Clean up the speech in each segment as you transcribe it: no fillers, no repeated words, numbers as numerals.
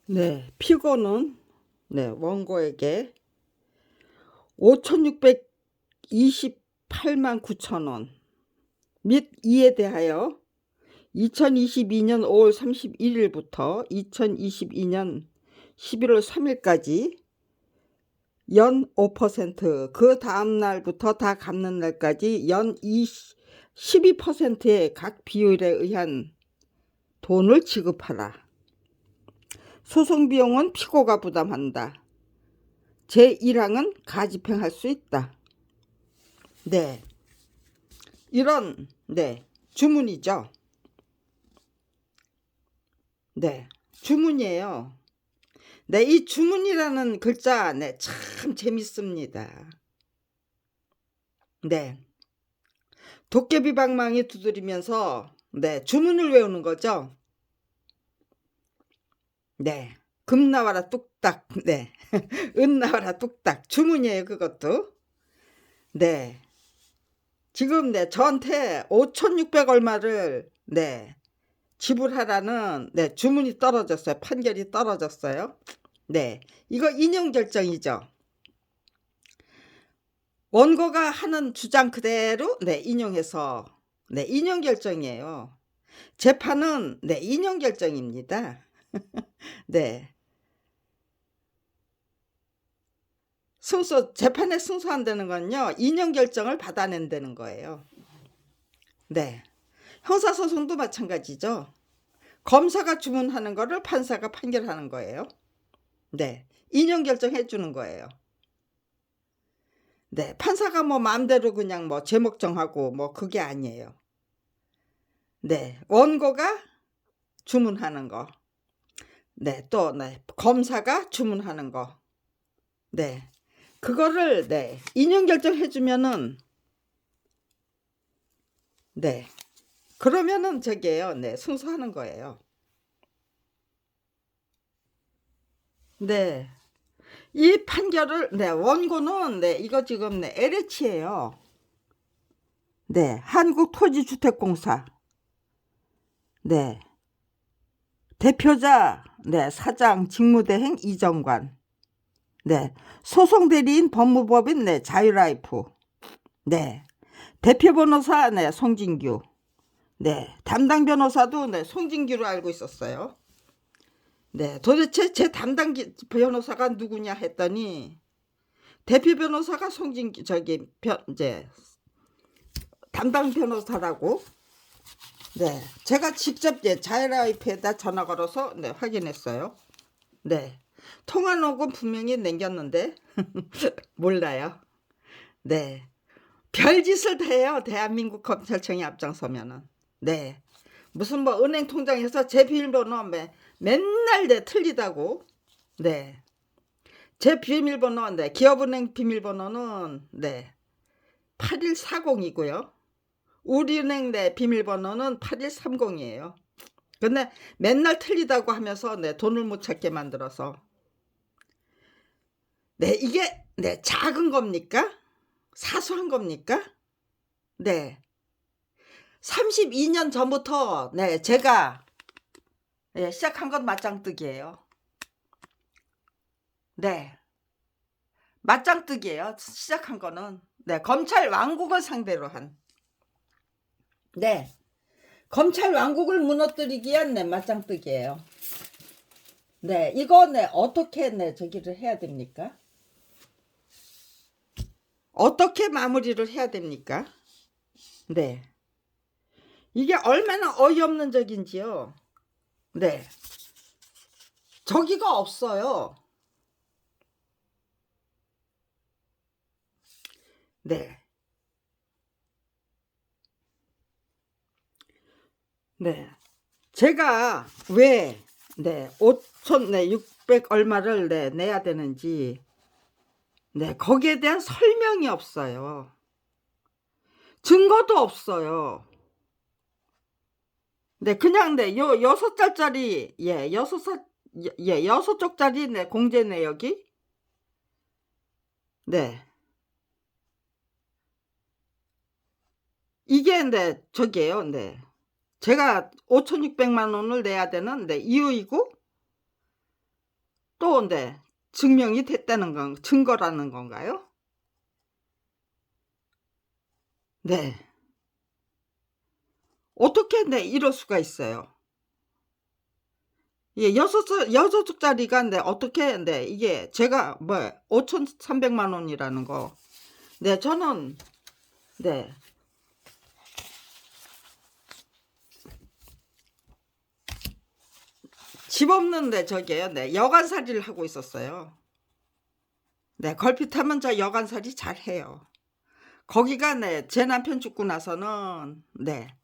네, 피고는 원고에게 5,628만 9천 원 및 이에 대하여 2022년 5월 31일부터 2022년 11월 3일까지 연 5%, 그 다음 날부터 다 갚는 날까지 연 12%의 각 비율에 의한 돈을 지급하라. 소송 비용은 피고가 부담한다. 제1항은 가집행할 수 있다. 네, 이런 주문이죠. 네, 주문이에요. 네, 이 주문이라는 글자 참 재밌습니다. 네, 도깨비 방망이 두드리면서 주문을 외우는 거죠. 네, 금 나와라 뚝딱, 은 나와라 뚝딱, 주문이에요. 그것도. 네, 지금 저한테 5,600 얼마를 지불하라는 주문이 떨어졌어요. 판결이 떨어졌어요. 네, 이거 인용 결정이죠. 원고가 하는 주장 그대로 인용해서 인용 결정이에요. 재판은 인용 결정입니다. 네. 재판에 승소한다는 건요, 인용 결정을 받아낸다는 거예요. 네. 형사소송도 마찬가지죠. 검사가 주문하는 거를 판사가 판결하는 거예요. 네. 인용 결정해 주는 거예요. 네. 판사가 뭐 마음대로 그냥 뭐 제목 정하고 뭐 그게 아니에요. 네. 원고가 주문하는 거. 네. 또 검사가 주문하는 거. 네. 그거를 인용 결정해 주면은 그러면은 저게요. 승소하는 거예요. 네. 이 판결을 원고는 이거 지금 LH예요. 네. 한국토지주택공사. 네. 대표자 사장 직무대행 이정관. 네. 소송대리인 법무법인 자유라이프. 네. 대표 변호사 송진규. 네. 담당 변호사도 송진규로 알고 있었어요. 네. 도대체 제 담당 변호사가 누구냐 했더니 대표 변호사가 송진규 담당 변호사라고. 네. 제가 직접 자유라이프에다 전화 걸어서 확인했어요. 네. 통화 녹음 분명히 남겼는데 몰라요. 네. 별짓을 다 해요. 대한민국 검찰청이 앞장서면은. 네. 무슨 뭐 은행 통장에서 제 비밀번호 맨날 틀리다고. 네. 제 비밀번호 기업은행 비밀번호는 8140이고요. 우리은행 비밀번호는 8130이에요. 근데 맨날 틀리다고 하면서 돈을 못 찾게 만들어서. 이게 작은 겁니까? 사소한 겁니까? 네. 32년 전부터 제가 시작한 건 맞짱뜨기예요. 네. 맞짱뜨기예요. 시작한 거는. 검찰 왕국을 상대로 한. 검찰 왕국을 무너뜨리기 위한 맞짱뜨기예요. 이거 어떻게 저기를 해야 됩니까? 어떻게 마무리를 해야 됩니까? 이게 얼마나 어이없는 적인지요. 저기가 없어요. 제가 왜 5,600 얼마를 내야 되는지 거기에 대한 설명이 없어요. 증거도 없어요. 그냥 요 6달짜리 6쪽짜리 공제 내역이 이게 저기예요. 제가 5,600만 원을 내야 되는 이유이고 또 네. 증명이 됐다는 건 증거라는 건가요? 네. 어떻게 네 이럴 수가 있어요. 예, 6 쪽짜리가 네 어떻게 네 이게 제가 뭐 5,300만 원이라는 거. 네, 저는 네. 집 없는데 저기요. 네. 여간살이를 하고 있었어요. 네, 걸핏하면 저 여간살이 잘해요. 거기가 네, 제 남편 죽고 나서는 네.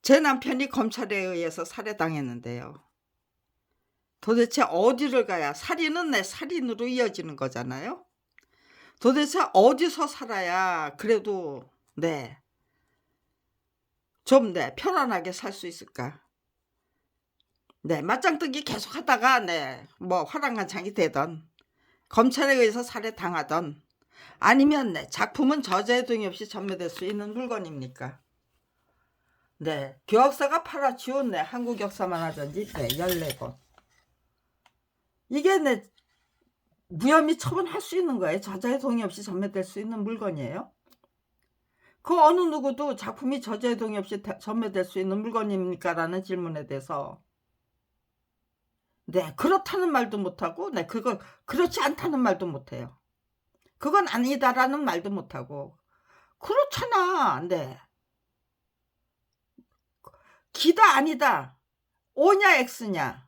제 남편이 검찰에 의해서 살해당했는데요. 도대체 어디를 가야 살인은 내 살인으로 이어지는 거잖아요. 도대체 어디서 살아야 그래도 네. 좀 네, 편안하게 살 수 있을까? 네, 맞짱뜨기 계속 하다가 네, 뭐 화랑간창이 되던 검찰에 의해서 살해당하던 아니면 네, 작품은 저자의 없이 전매될 수 있는 물건입니까? 네, 교학사가 팔아치운 네, 한국 역사만 하던지 네, 14권. 이게 네, 무혐의 처분할 수 있는 거예요. 저자의 동의 없이 전매될 수 있는 물건이에요. 그 어느 누구도 작품이 저자의 동의 없이 전매될 수 있는 물건입니까? 라는 질문에 대해서 네, 그렇다는 말도 못하고 네, 그걸 그렇지 않다는 말도 못해요. 그건 아니다라는 말도 못하고 그렇잖아. 네. 기다 아니다. O냐 X냐.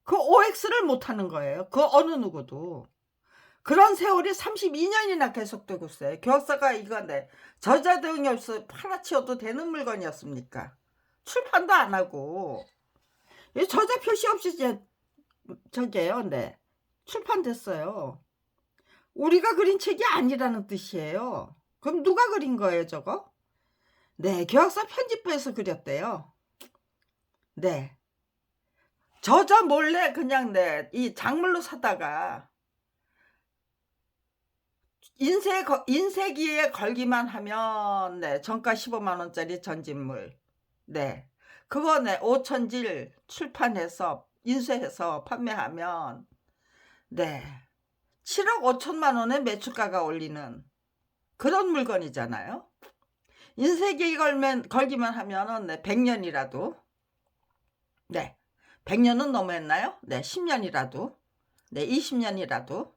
그 OX를 못하는 거예요. 그 어느 누구도. 그런 세월이 32년이나 계속되고 있어요. 교학사가 이건데 저자 대응이 없어 팔아치워도 되는 물건이었습니까? 출판도 안 하고 저자 표시 없이 이제 저게요. 네. 출판됐어요. 우리가 그린 책이 아니라는 뜻이에요. 그럼 누가 그린 거예요, 저거? 네, 교학사 편집부에서 그렸대요. 네. 저자 몰래 그냥 네, 이 작물로 사다가 인쇄기에 걸기만 하면 네, 정가 15만 원짜리 전집물. 네. 그거 네, 5천질 출판해서 인쇄해서 판매하면 네. 7억 5천만 원의 매출가가 올리는 그런 물건이잖아요. 인쇄기에 걸기만 하면은 네, 100년이라도 네. 100년은 너무했나요? 네, 10년이라도 네, 20년이라도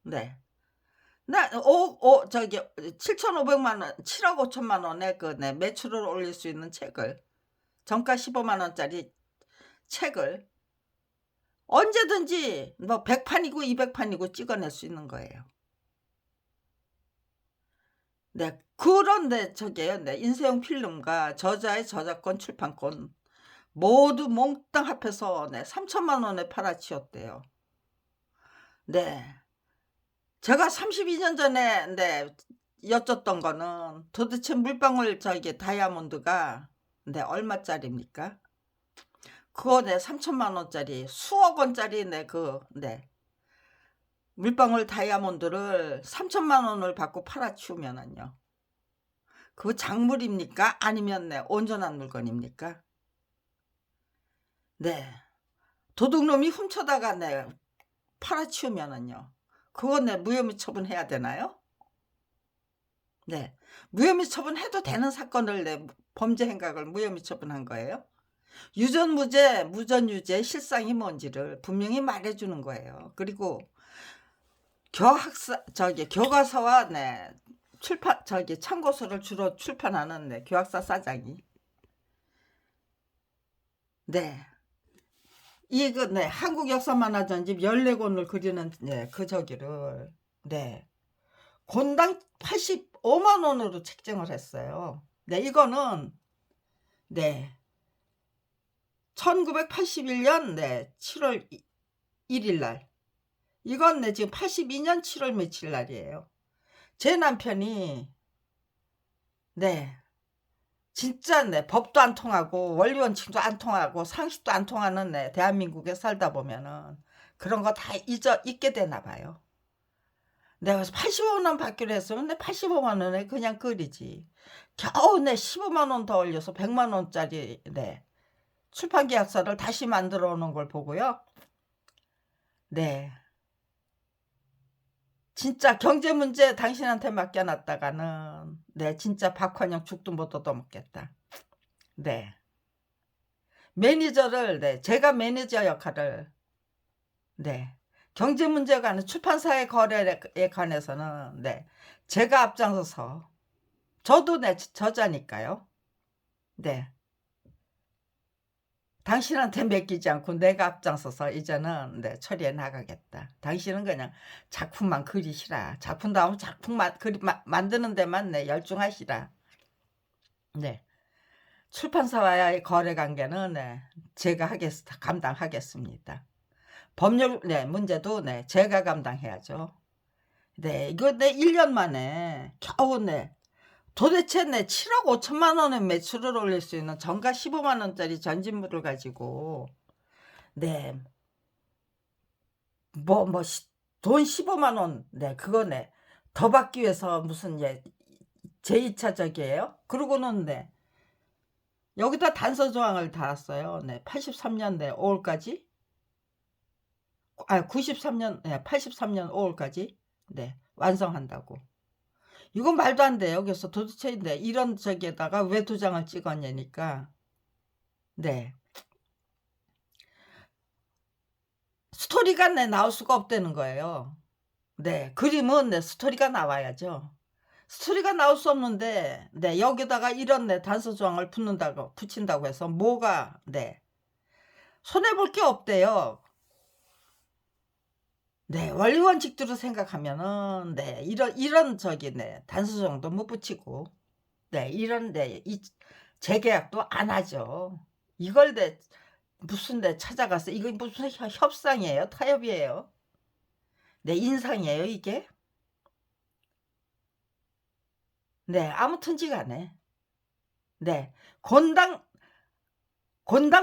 네. 저기 7,500만 원, 7억 5천만 원의 그 네, 매출을 올릴 수 있는 책을 정가 15만 원짜리 책을 언제든지 뭐 100판이고 200판이고 찍어낼 수 있는 거예요. 네, 그런데 저게요. 네, 인쇄용 필름과 저자의 저작권, 출판권 모두 몽땅 합해서 네, 3천만 원에 팔아치웠대요. 네. 제가 32년 전에 네, 여쭸던 거는 도대체 물방울 저기 다이아몬드가 네, 얼마짜리입니까? 그거 네, 3천만 원짜리 수억 원짜리 네, 물방울 다이아몬드를 3천만 원을 받고 팔아치우면은요. 그 작물입니까? 아니면 네, 온전한 물건입니까? 네. 도둑놈이 훔쳐다가 네, 팔아치우면은요. 그건 네, 무혐의 처분해야 되나요? 네. 무혐의 처분해도 되는 사건을 내 범죄 행각을 무혐의 처분한 거예요. 유전무죄, 무전유죄 실상이 뭔지를 분명히 말해주는 거예요. 그리고 교과서와 네, 참고서를 주로 출판하는 네, 교학사 사장이 네. 이거 네, 한국 역사만화 전집 14권을 그리는 네, 그 저기를 네. 권당 85만 원으로 책정을 했어요. 네, 이거는 네. 1981년 네, 7월 1일 날. 이건 네, 지금 82년 7월 며칠 날이에요. 제 남편이 네. 진짜 네, 법도 안 통하고 원리 원칙도 안 통하고 상식도 안 통하는 네, 대한민국에 살다 보면은 그런 거 다 잊게 되나 봐요. 내가 85만 원 받기로 했으면 내 85만 원에 그냥 끓이지. 겨우 내 15만 원 더 올려서 100만 원짜리 네, 출판 계약서를 다시 만들어 오는 걸 보고요. 네. 진짜 경제 문제 당신한테 맡겨놨다가는 네 진짜 박환영 죽도 못 얻어먹겠다. 네. 매니저를 네 제가 매니저 역할을 네 경제 문제에 관한 출판사의 거래에 관해서는 네 제가 앞장서서 저도 네 저자니까요. 네. 당신한테 맡기지 않고 내가 앞장서서 이제는 네 처리해 나가겠다. 당신은 그냥 작품만 그리시라. 작품 다음 작품만 만드는 데만 네 열중하시라. 네. 출판사와의 거래 관계는 네 제가 감당하겠습니다. 법률 네 문제도 네 제가 감당해야죠. 네. 이거 내 1년 만에 겨우 네 도대체 네 7억 5천만 원의 매출을 올릴 수 있는 정가 15만 원짜리 전진물을 가지고 네 돈 15만 원 네 그거 네 더 받기 위해서 무슨 제2 차적이에요? 그러고는 네 여기다 단서 조항을 달았어요. 네 83년 네 5 월까지 93년 네 83년 5 월까지 네 완성한다고. 이건 말도 안 돼요. 그래서 도대체 네 이런 저기에다가 왜 도장을 찍었냐니까 네 스토리가 네 나올 수가 없다는 거예요. 네. 그림은 네 스토리가 나와야죠. 스토리가 나올 수 없는데 네 여기다가 이런 네 단서 조항을 붙인다고 해서 뭐가 네 손해 볼 게 없대요. 네. 원리 원칙대로 생각하면은 네 이런 저기 네 단서 조항도 못 붙이고 네 이런 네 이 재계약도 안 하죠. 이걸 네 무슨 데 찾아가서 이거 무슨 협상이에요? 타협이에요? 네 인상이에요 이게? 네 아무튼지 간에 네 권당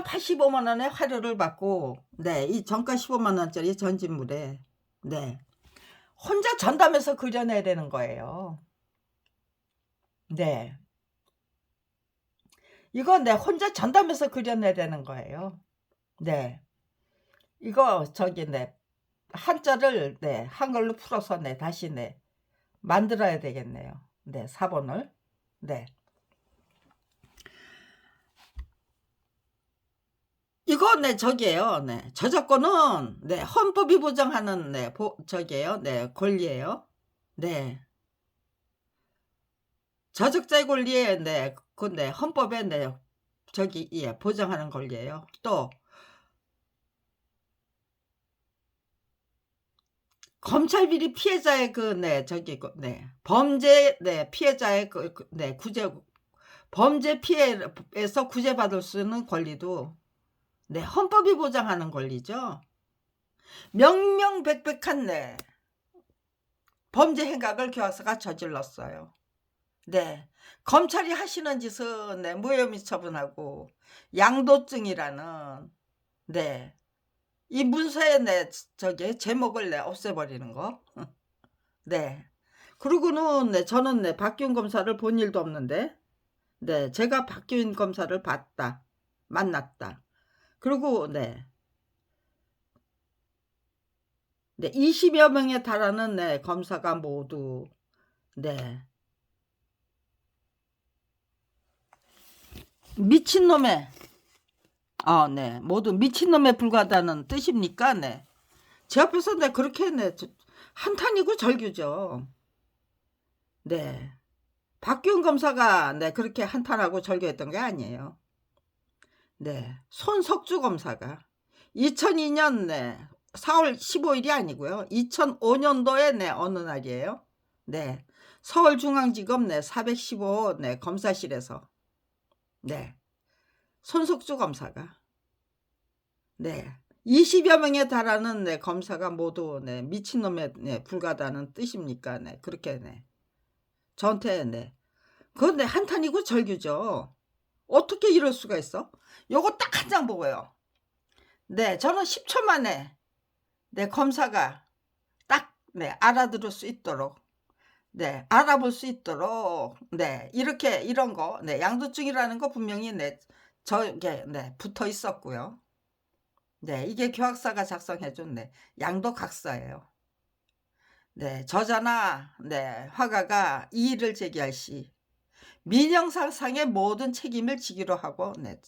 85만 원의 화료를 받고 네 이 정가 15만 원짜리 전진물에 네 혼자 전담해서 그려내야 되는 거예요. 네. 이거 네 혼자 전담해서 그려내야 되는 거예요. 네. 이거 저기 네 한자를 네 한글로 풀어서 네 다시 네 만들어야 되겠네요. 네 사본을. 네. 이거 네 저기예요. 네. 저작권은 네 헌법이 보장하는 네 저기예요. 네 권리예요. 네. 저작자의 권리에 네 그 네 헌법에 네 저기 보장하는 권리예요. 또 검찰 비리 피해자의 그 네 저기 네 범죄 네 피해자의 네 구제 범죄 피해에서 구제받을 수 있는 권리도 네 헌법이 보장하는 권리죠. 명명백백한 네 범죄 행각을 교화서가 저질렀어요. 네. 검찰이 하시는 짓은 네 무혐의 처분하고 양도증이라는 네 이 문서의 네 저기 제목을 네 없애버리는 거. 네. 그러고는 네 저는 네 박기훈 검사를 본 일도 없는데 네 제가 박기훈 검사를 봤다. 만났다. 그리고 네. 네 20여 명에 달하는 네 검사가 모두 네 미친놈의 네 모두 미친놈에 불과하다는 뜻입니까? 네. 제 앞에서 네 그렇게 네 한탄이고 절규죠. 네. 박기훈 검사가 네 그렇게 한탄하고 절규했던 게 아니에요. 네. 손석주 검사가 2002년 네 4월 15일이 아니고요. 2005년도에 네 어느 날이에요. 네. 서울중앙지검 네 415 네 검사실에서 네. 손석주 검사가 네. 20여 명에 달하는 네 검사가 모두 네 미친놈에 네 불과하다는 뜻입니까? 네. 그렇게 네. 저한테 네. 그건 네 한탄이고 절규죠. 어떻게 이럴 수가 있어? 요거 딱 한 장 보고요. 네. 저는 10초 만에 네 검사가 딱 네 알아들을 수 있도록 네 알아볼 수 있도록 네 이렇게 이런 거 네 양도증이라는 거 분명히 네 저게 네 붙어 있었고요. 네, 이게 교학사가 작성해준 네, 양도각서예요. 네, 저자나 네, 화가가 이의를 제기할 시 민영상상의 모든 책임을 지기로 하고 네,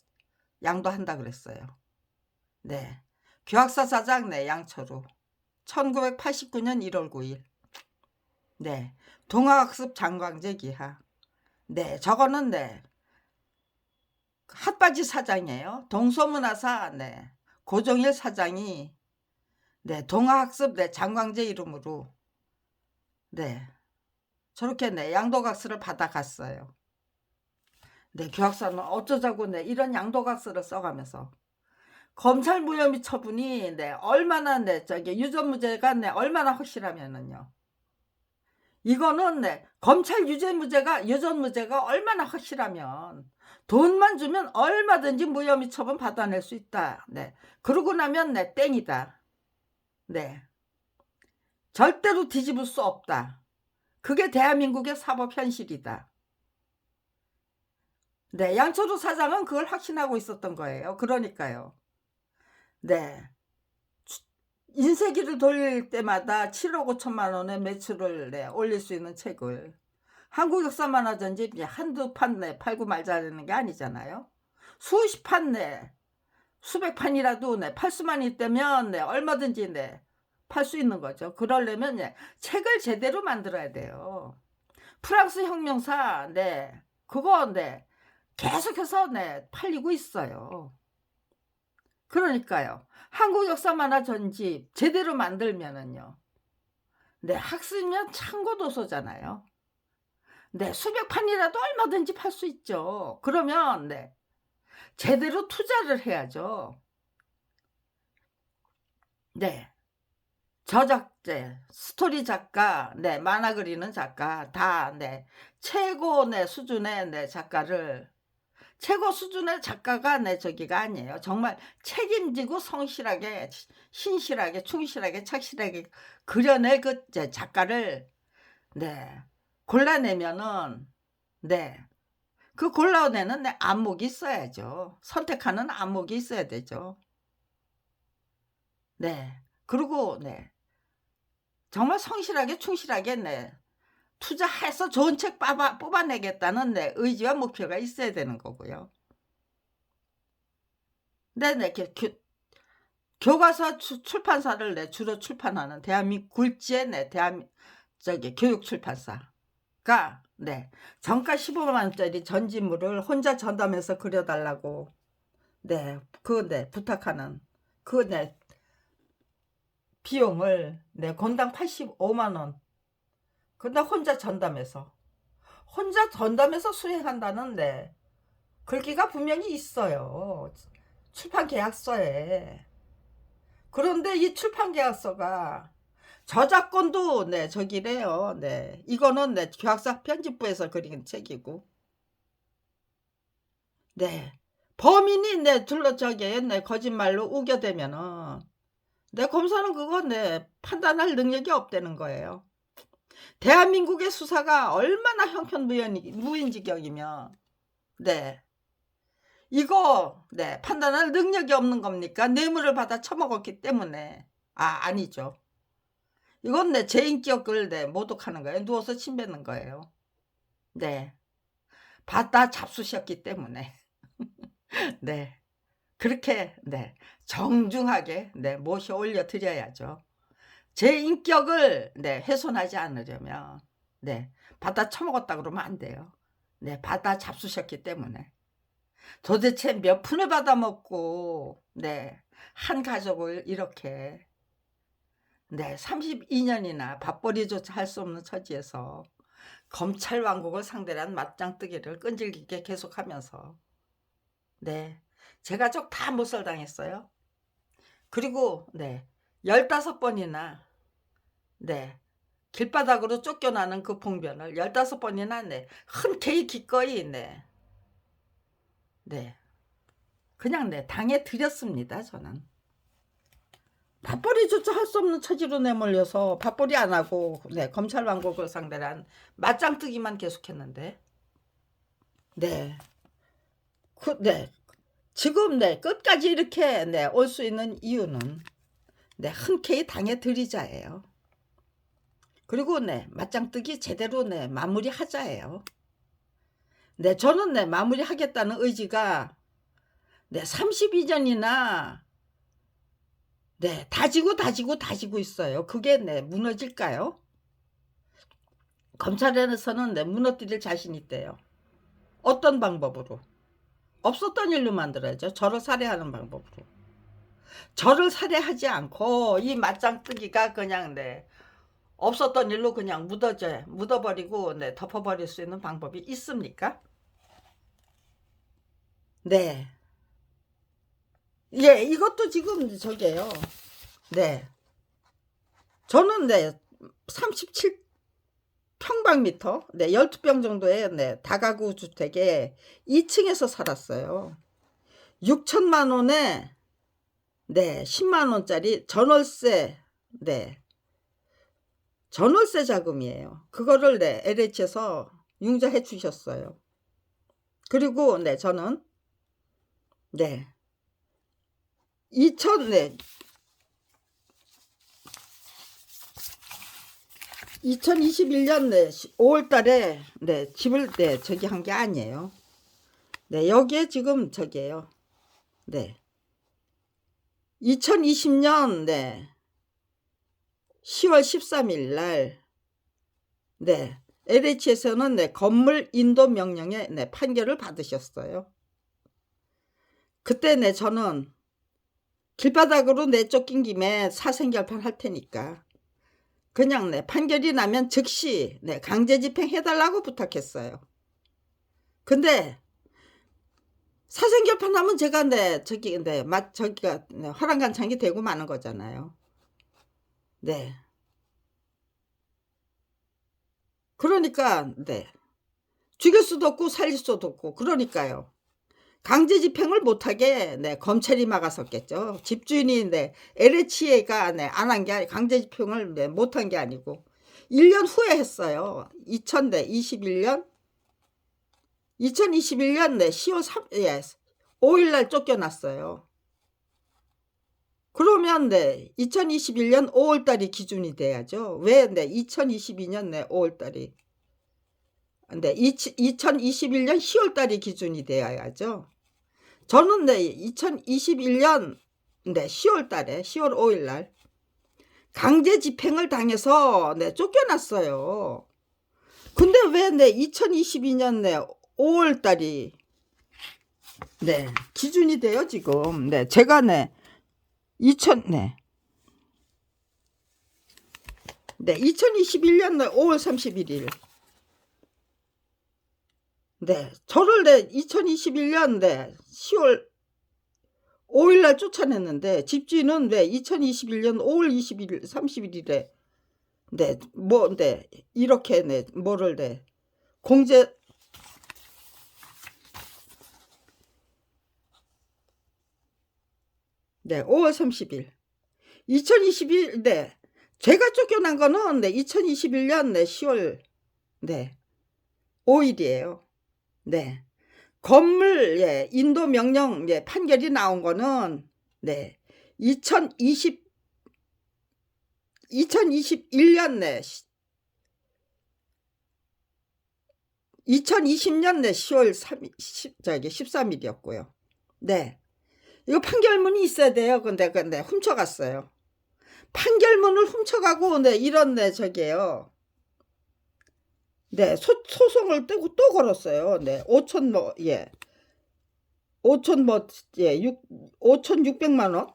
양도한다 그랬어요. 네, 교학사사장 네, 양철우 1989년 1월 9일. 네, 동아학습 장광재 기하. 네, 저거는 네, 핫바지 사장이에요. 동서문화사 네, 고종일 사장이 네, 동아학습 네, 장광재 이름으로 네, 저렇게 네, 양도각서를 받아갔어요. 네, 교학사는 어쩌자고 네, 이런 양도각서를 써가면서 검찰 무혐의 처분이 네, 얼마나 네, 저기 유전무죄가 네, 얼마나 확실하면은요. 이거는 네, 검찰 유전무죄가 얼마나 확실하면 돈만 주면 얼마든지 무혐의 처분 받아낼 수 있다. 네, 그러고 나면 네, 땡이다. 네, 절대로 뒤집을 수 없다. 그게 대한민국의 사법 현실이다. 네, 양철우 사장은 그걸 확신하고 있었던 거예요. 그러니까요. 네, 인쇄기를 돌릴 때마다 7억 5천만 원의 매출을 네, 올릴 수 있는 책을 한국 역사만화전집 한두 판 내 팔고 말자는 게 아니잖아요. 수십 판 내, 수백 판이라도 네, 팔 수만 있다면 네, 얼마든지 네, 팔 수 있는 거죠. 그러려면 네, 책을 제대로 만들어야 돼요. 프랑스 혁명사 네, 그거 네, 계속해서 네, 팔리고 있어요. 그러니까요. 한국 역사만화 전집 제대로 만들면은요. 네, 학습이면 참고도서잖아요. 네, 수백 판이라도 얼마든지 팔 수 있죠. 그러면 네, 제대로 투자를 해야죠. 네, 저작제, 스토리 작가, 네, 만화 그리는 작가 다 네, 최고 네, 수준의 네, 작가를 최고 수준의 작가가 내 저기가 아니에요. 정말 책임지고 성실하게 신실하게 충실하게 착실하게 그려낼 그 작가를 네 골라내면은 네 그 골라내는 내 안목이 있어야죠. 선택하는 안목이 있어야 되죠. 네 그리고 네 정말 성실하게 충실하게 네 투자해서 좋은 책 뽑아내겠다는 내 의지와 목표가 있어야 되는 거고요. 네네 교과서 출판사를 내 주로 출판하는 대한민국 굴지의 내 교육 출판사가 네 정가 15만 원짜리 전지물을 혼자 전담해서 그려달라고 네 부탁하는 그 네 비용을 네 건당 85만 원 근데 혼자 전담해서 수행한다는 네 글귀가 분명히 있어요. 출판 계약서에. 그런데 이 출판 계약서가 저작권도 네 저기래요. 네 이거는 네 교학사 편집부에서 그린 책이고 네 범인이 네 둘러저기에 네 거짓말로 우겨대면은 네 검사는 그거 네 판단할 능력이 없다는 거예요. 대한민국의 수사가 얼마나 무인지경이면 네 이거 네 판단할 능력이 없는 겁니까? 뇌물을 받아 처먹었기 때문에 아니죠. 이건 내 제 인격을 모독하는 거예요. 누워서 침 뱉는 거예요. 네. 받다 잡수셨기 때문에. 네. 그렇게 정중하게 모셔 올려 드려야죠. 제 인격을 훼손하지 않으려면 받아 처먹었다 그러면 안 돼요. 받아 잡수셨기 때문에. 도대체 몇 푼을 받아 먹고 한 가족을 이렇게 32년이나 밥벌이조차 할 수 없는 처지에서 검찰 왕국을 상대로 한 맞짱뜨기를 끈질기게 계속하면서 제 가족 다 못살당했어요. 그리고 15번이나 길바닥으로 쫓겨나는 그 봉변을 15번이나 흔쾌히 기꺼이 그냥 당해 드렸습니다. 저는 밥벌이조차 할 수 없는 처지로 내몰려서 밥벌이 안 하고 검찰 왕국을 상대로 한 맞짱뜨기만 계속했는데 지금 끝까지 이렇게 올 수 있는 이유는 흔쾌히 당해 드리자예요. 그리고 맞짱뜨기 제대로 마무리하자예요. 저는 마무리하겠다는 의지가 32년이나 다지고 있어요. 그게 무너질까요? 검찰에서는 무너뜨릴 자신 있대요. 어떤 방법으로? 없었던 일로 만들어야죠. 저를 살해하는 방법으로. 저를 살해하지 않고 이 맞짱뜨기가 그냥 없었던 일로 그냥 묻어버리고 덮어버릴 수 있는 방법이 있습니까? 네. 예, 이것도 지금 저게요. 저는 37평방미터 12평 정도의 다가구 주택에 2층에서 살았어요. 6천만 원에 10만 원짜리 전월세 전월세 자금이에요. 그거를 LH에서 융자해 주셨어요. 그리고 저는 2021년 5월 달에 집을 저기 한 게 아니에요. 여기에 지금 저기에요. 2020년 10월 13일 날 LH에서는 건물 인도 명령에 판결을 받으셨어요. 그때 저는 길바닥으로 쫓긴 김에 사생결판 할 테니까 그냥 판결이 나면 즉시 강제 집행해달라고 부탁했어요. 근데 사생결판 하면 제가 저기가 화랑간창이 되고 마는 거잖아요. 그러니까 죽일 수도 없고 살릴 수도 없고 그러니까요. 강제 집행을 못하게 검찰이 막았었겠죠. 집주인이 LH가 안 한 게 강제 집행을 못한 게 아니고 1년 후에 했어요. 2021년 10월 5일 날 쫓겨났어요. 그러면 2021년 5월 달이 기준이 돼야죠. 왜 2022년 5월 달이 2021년 10월 달이 기준이 되어야죠. 저는 2021년 10월 달에 10월 5일 날 강제 집행을 당해서 쫓겨났어요. 근데 왜 2022년 5월 달이 기준이 돼요, 지금. 제가 2021년 5월 31일 저를 2021년 10월 5일 날 쫓아냈는데 집주인은 2021년 5월 21일 31일에 이렇게 뭐를 공제 5월 30일 2021 제가 쫓겨난 거는 2021년 10월 5일이에요. 건물 인도 명령 판결이 나온 거는 2021년 2020년 10월 13일이었고요. 이거 판결문이 있어야 돼요. 근데 훔쳐갔어요. 판결문을 훔쳐가고 이런 저기에요. 소송을 또 걸었어요. 5,600만 원.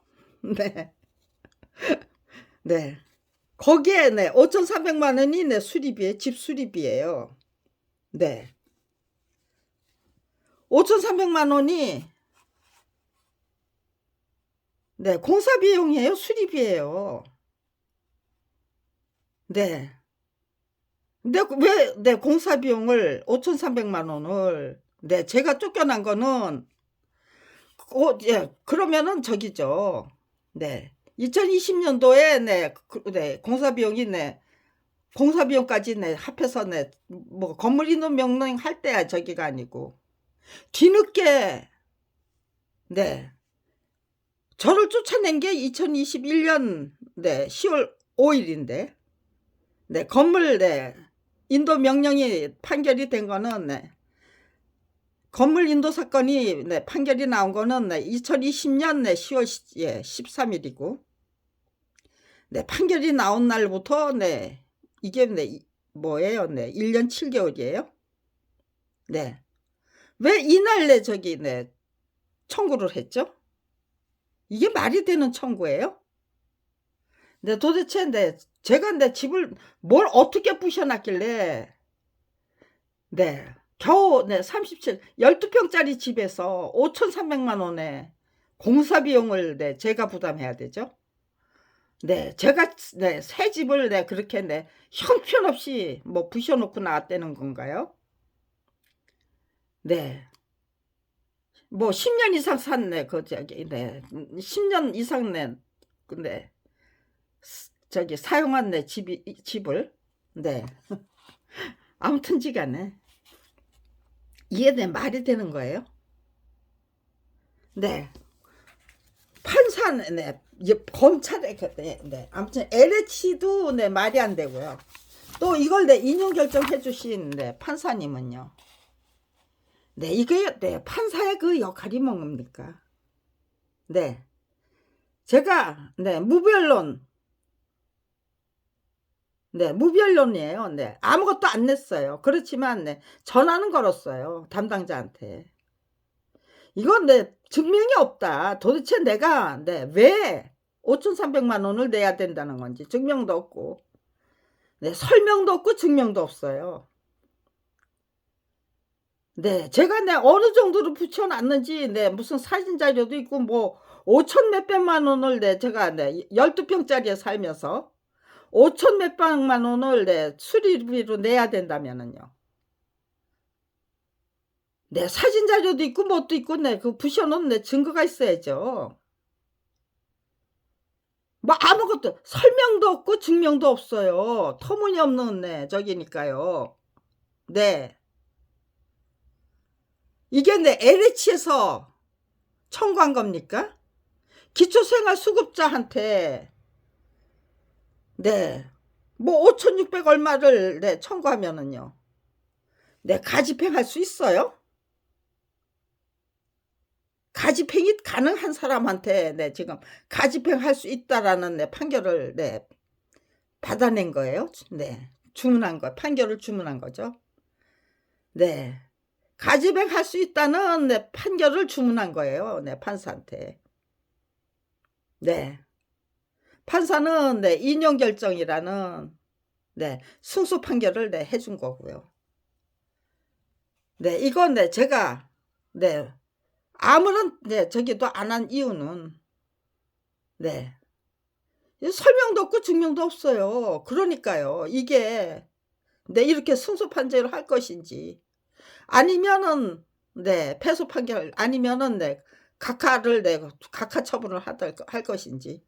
거기에 5,300만 원이 수리비에 집 수리비예요. 5,300만 원이 공사 비용이에요. 수리비예요. 근데 왜 공사 비용을 5,300만 원을 제가 쫓겨난 거는 그러면은 저기죠. 2020년도에 공사 비용이 공사 비용까지 합해서 뭐 건물 인도 명령 할 때야 저기가 아니고 뒤늦게 네. 저를 쫓아낸 게 2021년 네 10월 5일인데 네 건물 네 인도 명령이 판결이 된 거는 네 건물 인도 사건이 네 판결이 나온 거는 네 2020년 네 10월 13일이고 네 판결이 나온 날부터 네 이게 네 뭐예요? 네 1년 7개월이에요. 네. 왜 이날 네 저기 네 청구를 했죠? 이게 말이 되는 청구예요? 네 도대체 네 제가 내 집을 뭘 어떻게 부셔 놨길래 네 겨우 네 12 평짜리 집에서 5,300만 원에 공사 비용을 네 제가 부담해야 되죠. 네 제가 네 새 집을 네 그렇게 네 형편없이 뭐 부셔 놓고 나왔다는 건가요? 네. 뭐 10년 이상 샀네. 그 저기 네 10년 이상 네 근데 저기 사용한 내 집이 이 집을 네 아무튼지간에 이게 네 말이 되는 거예요? 네. 판사 네 검찰에 네 아무튼 LH도 네 말이 안 되고요. 또 이걸 네 인용 결정해 주신 네 판사님은요. 네 이게 네 판사의 그 역할이 뭡니까? 네. 제가 네 무변론 네 무변론이에요. 네. 아무것도 안 냈어요. 그렇지만 네 전화는 걸었어요, 담당자한테. 이건 네 증명이 없다. 도대체 내가 네 왜 5,300만 원을 내야 된다는 건지 증명도 없고 네 설명도 없고 증명도 없어요. 네. 제가 네 어느 정도로 붙여 놨는지 네 무슨 사진 자료도 있고 뭐 5천 몇백만 원을 네 제가 네 12 평짜리에 살면서 5천 몇백만 원을 네 수리비로 내야 된다면은요. 네 사진 자료도 있고 뭣도 있고 네 그 부셔 놓은 네 증거가 있어야죠. 뭐 아무것도 설명도 없고 증명도 없어요. 터무니없는 네 저기니까요. 네. 이게 네 LH에서 청구한 겁니까? 기초생활수급자한테 네. 뭐 5,600 얼마를 네 청구하면은요. 네 가집행할 수 있어요? 가집행이 가능한 사람한테 네 지금 가집행할 수 있다라는 네 판결을 네 받아낸 거예요. 네. 주문한 거 판결을 주문한 거죠. 네. 가집행할 수 있다는 네 판결을 주문한 거예요, 네 판사한테. 네. 판사는 네 인용 결정이라는 네 승소 판결을 네 해준 거고요. 네 이건 네 제가 네 아무런 네 저기도 안 한 이유는 네 이 설명도 없고 증명도 없어요. 그러니까요. 이게 네 이렇게 승소 판결을 할 것인지 아니면은 네 패소 판결 아니면은 네 각하를 네 각하 처분을 하달 할 것인지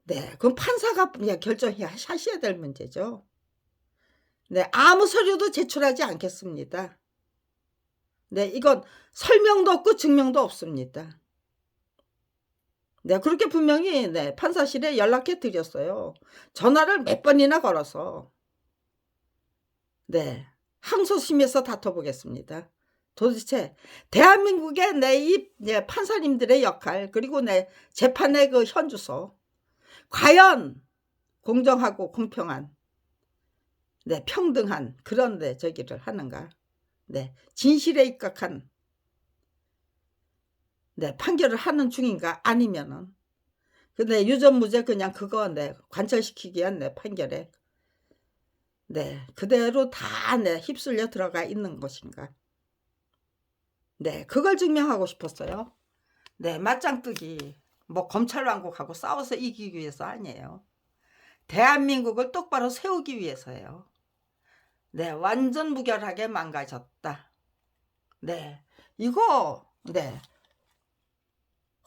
네 그건 판사가 그냥 결정해 하셔야 될 문제죠. 네 아무 서류도 제출하지 않겠습니다. 네 이건 설명도 없고 증명도 없습니다. 네 그렇게 분명히 네 판사실에 연락해 드렸어요. 전화를 몇 번이나 걸어서. 네. 항소심에서 다퉈 보겠습니다. 도대체 대한민국의 내 이 네 판사님들의 역할 그리고 내 재판의 그 현주소 과연 공정하고 공평한 네 평등한 그런 네 저기를 하는가. 네. 진실에 입각한 네 판결을 하는 중인가 아니면은 근데 유전무죄 그냥 그거 네 관철시키기 위한 네 판결에 네 그대로 다 네 휩쓸려 들어가 있는 것인가. 네 그걸 증명하고 싶었어요. 네 맞짱뜨기 뭐 검찰왕국하고 싸워서 이기기 위해서 아니에요. 대한민국을 똑바로 세우기 위해서예요. 네 완전 무결하게 망가졌다. 네 이거 네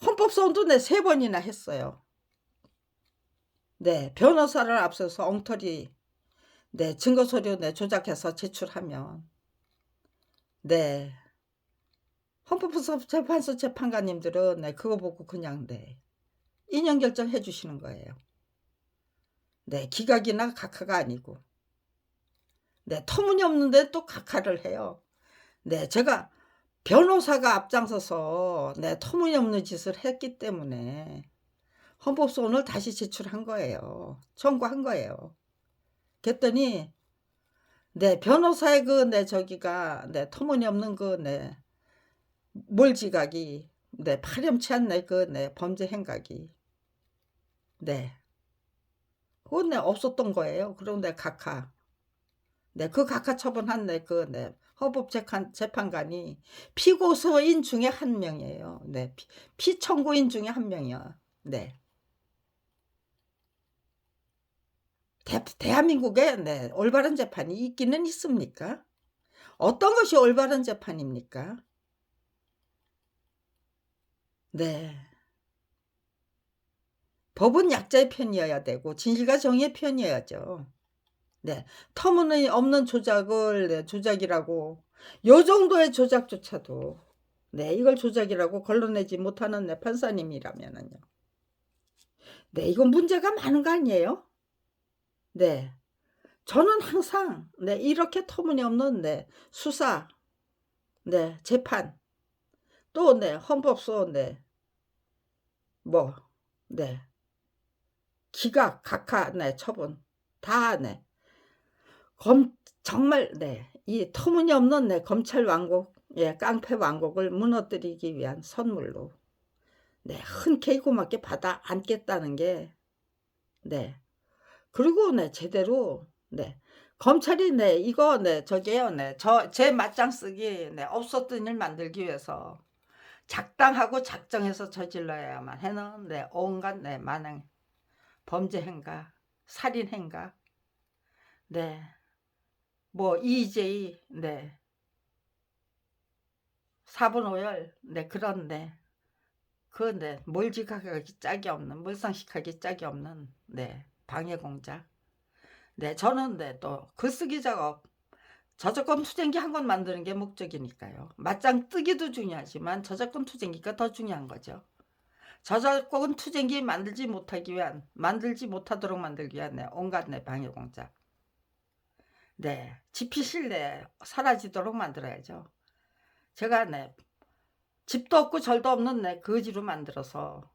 헌법소원도 네 3번이나 했어요. 네 변호사를 앞서서 엉터리 네 증거서류 네 조작해서 제출하면 네 헌법재판소 재판관님들은 네, 그거 보고 그냥 네, 인연 결정해 주시는 거예요. 네, 기각이나 각하가 아니고. 네, 터무니없는데 또 각하를 해요. 네, 제가 변호사가 앞장서서 네, 터무니없는 짓을 했기 때문에 헌법소원을 다시 제출한 거예요. 청구한 거예요. 그랬더니 네, 변호사의 네, 저기가 네, 터무니없는 네, 몰지각이 네, 파렴치 않네 네, 범죄 행각이 네, 그건 네, 없었던 거예요. 그런데 각하 네, 그 각하 처분한 네, 네, 헌법재판관이 피고서인 중에 한 명이에요. 네, 피청구인 중에 한 명이요. 네. 대한민국에 네, 올바른 재판이 있기는 있습니까? 어떤 것이 올바른 재판입니까? 네. 법은 약자의 편이어야 되고 진실과 정의의 편이어야죠. 네. 터무니없는 조작을 네, 조작이라고 요 정도의 조작조차도 네, 이걸 조작이라고 걸러내지 못하는 네, 판사님이라면은요. 네, 이건 문제가 많은 거 아니에요? 네. 저는 항상 네, 이렇게 터무니없는 네, 수사, 네, 재판, 또 네, 헌법소 네, 뭐, 네, 기각, 각하, 네, 처분 다 네, 정말 네, 이 터무니없는 네, 검찰 왕국, 예, 깡패 왕국을 무너뜨리기 위한 선물로 네, 흔쾌히 고맙게 받아 안겠다는 게 네, 그리고 네, 제대로 네, 검찰이 네, 이거 네, 저게요, 네, 제 맞짱 쓰기 네, 없었던 일 만들기 위해서 작당하고 작정해서 저질러야만 해는 네, 온갖 네, 만행 범죄 행각, 살인 행각, 네, 뭐 EJ, 네, 사분오열, 네, 그런 네, 몰지각하기 짝이 없는, 물상식하기 짝이 없는 네, 방해 공작. 네, 저는 네, 또 글쓰기 작업, 저작권 투쟁기 한 권 만드는 게 목적이니까요. 맞짱 뜨기도 중요하지만 저작권 투쟁기가 더 중요한 거죠. 저작권 투쟁기 만들지 못하도록 만들기 위한 네, 온갖 네, 방해 공작. 네, 지피실 네, 사라지도록 만들어야죠. 제가 네, 집도 없고 절도 없는 네, 거지로 만들어서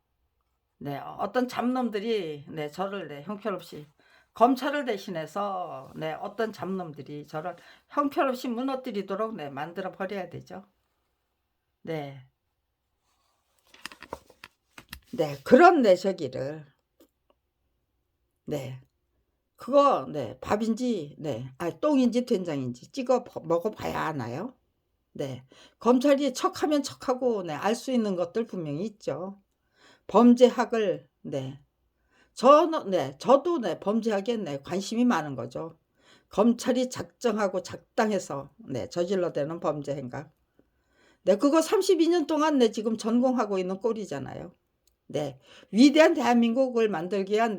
네, 어떤 잡놈들이 네, 저를 네, 형편없이 검찰을 대신해서 네, 어떤 잡놈들이 저를 형편없이 무너뜨리도록 네, 만들어 버려야 되죠. 네, 네, 그런 네, 저기를 네, 그거 네, 밥인지 네, 똥인지 된장인지 찍어 먹어봐야 하나요? 네, 검찰이 척하면 척하고 네, 알 수 있는 것들 분명히 있죠. 범죄학을 네, 저도 네, 범죄학에 네, 관심이 많은 거죠. 검찰이 작정하고 작당해서 네, 저질러대는 범죄 행각. 네, 그거 32년 동안 네, 지금 전공하고 있는 꼴이잖아요. 네, 위대한 대한민국을 만들기 위한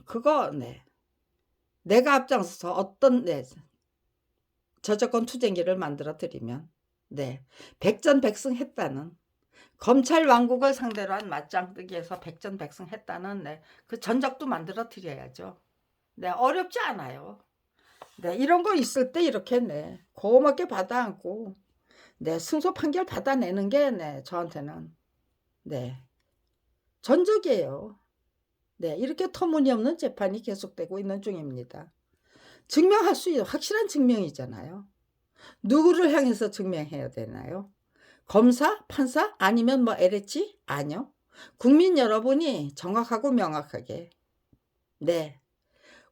그거 네, 내가 앞장서서 어떤 네, 저작권 투쟁기를 만들어 드리면 네, 백전백승했다는 검찰 왕국을 상대로 한 맞짱뜨기에서 백전백승했다는 네, 그 전적도 만들어 드려야죠. 네, 어렵지 않아요. 네, 이런 거 있을 때 이렇게 네, 고맙게 받아 안고 네, 승소 판결 받아내는 게 네, 저한테는 네, 전적이에요. 네, 이렇게 터무니없는 재판이 계속되고 있는 중입니다. 증명할 수 있는 확실한 증명이잖아요. 누구를 향해서 증명해야 되나요? 검사? 판사? 아니면 뭐 LH? 아니요. 국민 여러분이 정확하고 명확하게 네,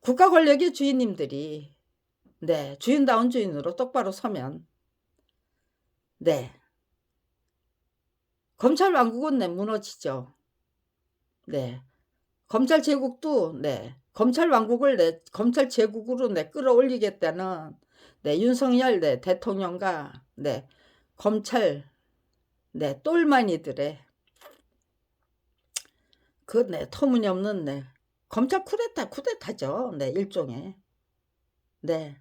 국가 권력의 주인님들이 네, 주인다운 주인으로 똑바로 서면 네, 검찰 왕국은 네, 무너지죠. 네, 검찰 제국도 네, 검찰 왕국을 네, 검찰 제국으로 네, 끌어올리겠다는 네, 윤석열 네, 대통령과 네, 검찰 네, 똘마니들의 그 네, 터무니없는 네, 검찰 쿠데타죠. 네, 일종의 네,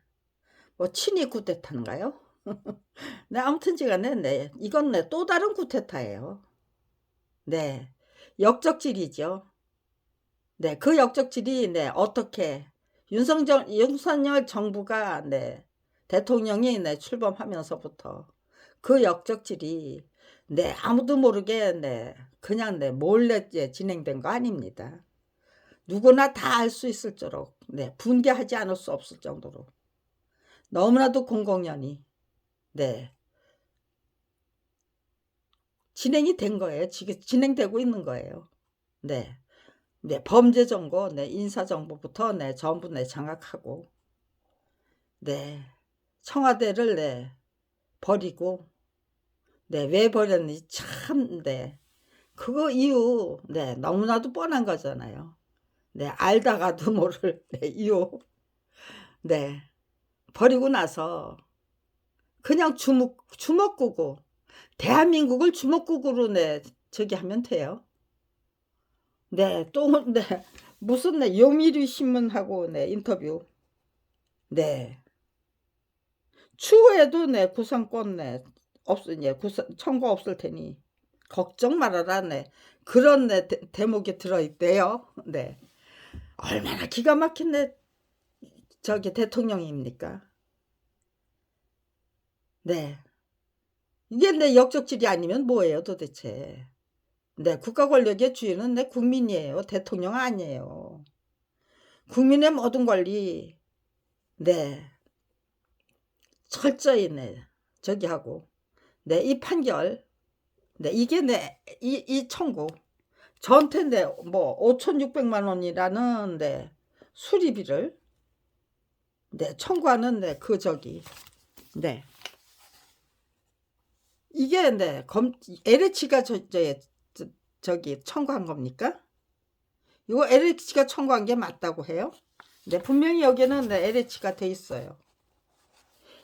뭐 친위 쿠데타인가요? 네, 아무튼지간에 네, 이건 네, 또 다른 쿠데타예요. 네, 역적질이죠. 네, 그 역적질이 네, 어떻게 윤석열 정부가 네, 대통령이 네, 출범하면서부터 그 역적질이 네, 아무도 모르게 네, 그냥 네, 몰래 진행된 거 아닙니다. 누구나 다 알 수 있을 정도로 네, 분개하지 않을 수 없을 정도로 너무나도 공공연히 네, 진행이 된 거예요. 지금 진행되고 있는 거예요. 네. 네, 범죄 정보, 네, 인사 정보부터 네, 전부 네, 장악하고 네, 청와대를 네, 버리고 네, 왜 버렸는지 참 네, 그거 이유 네, 너무나도 뻔한 거잖아요. 네, 알다가도 모를 네, 이유 네, 버리고 나서 그냥 주먹구구 대한민국을 주먹구구로 네, 저기 하면 돼요. 네, 또 네, 무슨 네, 요미르 신문하고 네, 인터뷰 네, 추후에도 네, 구상권 네, 없으니 청구 없을 테니 걱정 말아라 네, 그런 네, 대목이 들어있대요. 네, 얼마나 기가 막힌 네, 저기 대통령입니까? 네, 이게 내 역적질이 아니면 뭐예요 도대체? 네, 국가 권력의 주인은 내 국민이에요. 대통령 아니에요. 국민의 모든 권리 네, 철저히 네, 저기 하고 네, 이 판결 네, 이게 네, 이 청구 저한테 네, 뭐 5,600만 원이라는 네, 수리비를 네, 청구하는 네, 그 저기 네, 이게 네, LH가 저기 청구한 겁니까? 이거 LH가 청구한 게 맞다고 해요? 네, 분명히 여기는 네, LH가 돼 있어요.